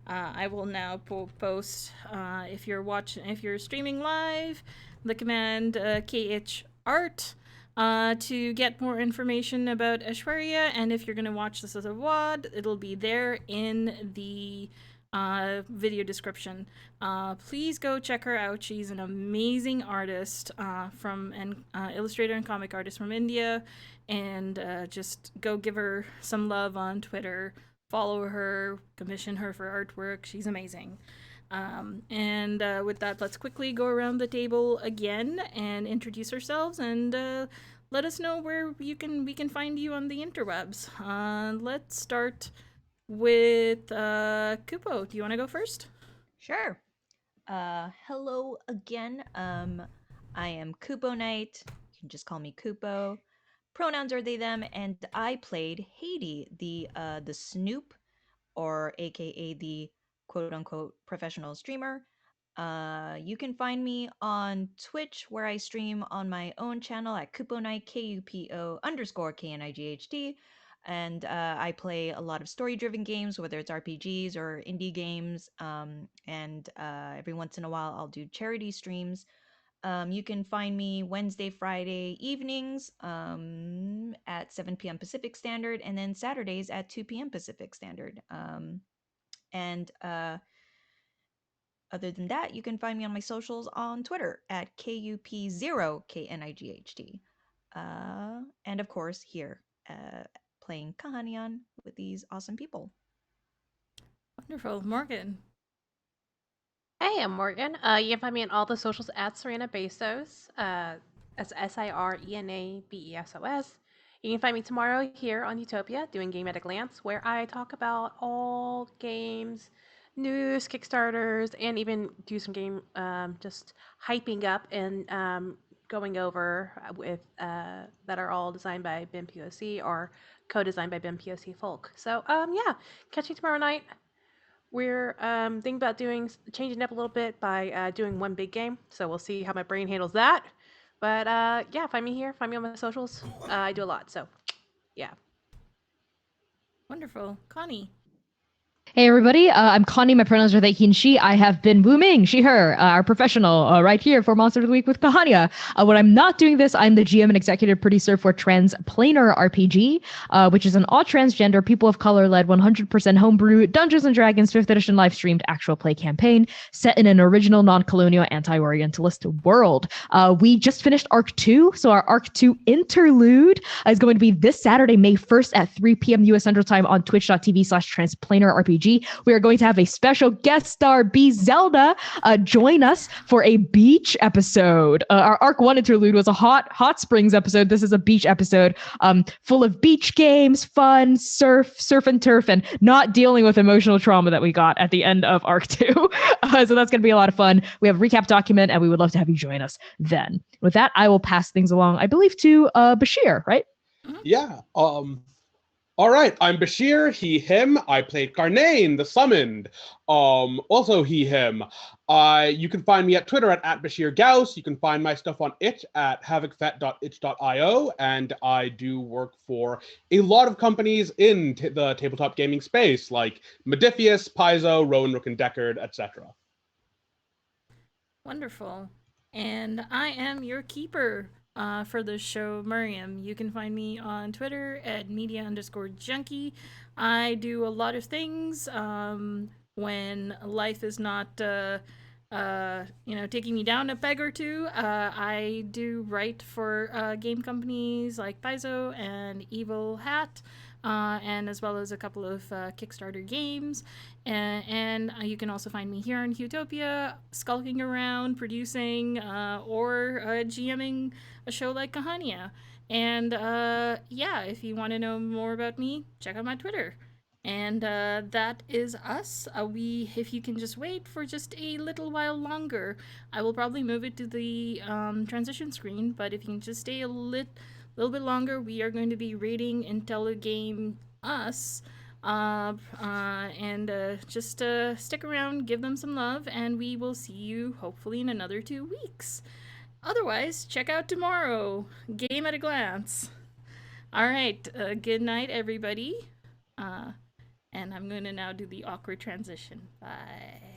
I will now post if you're streaming live, the command KH art to get more information about Ashwarya, and if you're gonna watch this as a VOD, it'll be there in the video description. Please go check her out. She's an amazing artist from an illustrator and comic artist from India, and just go give her some love on Twitter. Follow her, commission her for artwork. She's amazing. And with that, let's quickly go around the table again and introduce ourselves, and let us know where we can find you on the interwebs. Let's start with Kupo. Do you want to go first? Sure. Hello again. I am Kupo Knight. You can just call me Kupo. Pronouns are they them, and I played Haiti, the Snoop, or aka the quote unquote professional streamer. You can find me on Twitch, where I stream on my own channel at Kupo Knight, KUPO_KNIGHT. And I play a lot of story-driven games, whether it's RPGs or indie games. And every once in a while, I'll do charity streams. You can find me Wednesday, Friday evenings at 7 p.m. Pacific Standard, and then Saturdays at 2 p.m. Pacific Standard. And other than that, you can find me on my socials on Twitter at KUP0KNIGHT. And of course, here playing Kahaaniyaan with these awesome people. Wonderful. Morgan. Hey, I'm Morgan. You can find me on all the socials at Serena Bezos. That's SIRENABESOS. You can find me tomorrow here on Huetopia doing Game at a Glance, where I talk about all games, news, Kickstarters, and even do some game just hyping up and going over with that are all designed by BIM POC or co-designed by BIM POC Folk. So yeah, catch you tomorrow night. We're thinking about changing up a little bit by doing one big game. So we'll see how my brain handles that. But yeah, find me here. Find me on my socials. I do a lot. So yeah. Wonderful. Connie. Hey everybody, I'm Connie. My pronouns are they, he, and she. I have been booming, she, her, our professional right here for Monster of the Week with Kahaaniyaan. When I'm not doing this, I'm the GM and executive producer for Transplanar RPG, which is an all transgender, people of color led 100% homebrew Dungeons and Dragons 5th edition live streamed actual play campaign set in an original non-colonial anti-Orientalist world. We just finished Arc 2, so our Arc 2 interlude is going to be this Saturday, May 1st at 3 p.m. US Central Time on twitch.tv/transplanar RPG. RPG. We are going to have a special guest star, B Zelda, join us for a beach episode. Our Arc 1 interlude was a hot springs episode. This is a beach episode, full of beach games, fun, surf and turf, and not dealing with emotional trauma that we got at the end of Arc 2. So that's going to be a lot of fun. We have a recap document, and we would love to have you join us then. With that, I will pass things along, I believe, to Bashir, right? Yeah. All right, I'm Bashir, he, him. I played Kahaaniyaan, the Summoned. Also he, him. You can find me at Twitter at Bashir Gauss. You can find my stuff on itch at havocfet.itch.io, and I do work for a lot of companies in the tabletop gaming space, like Modifius, Paizo, Rowan, Rook, and Deckard, etc. Wonderful. And I am your keeper for the show, Mariam. You can find me on Twitter at media_junkie. I do a lot of things when life is not, taking me down a peg or two. I do write for game companies like Paizo and Evil Hat. And as well as a couple of Kickstarter games. And you can also find me here in Huetopia, skulking around, producing, or GMing a show like Kahaaniyaan. And if you want to know more about me, check out my Twitter. And that is us. If you can just wait for just a little while longer, I will probably move it to the transition screen. But if you can just stay a little bit longer, we are going to be rating Intelligame Us. Just stick around, give them some love, and we will see you hopefully in another 2 weeks. Otherwise, check out tomorrow. Game at a glance. All right. Good night, everybody. And I'm going to now do the awkward transition. Bye.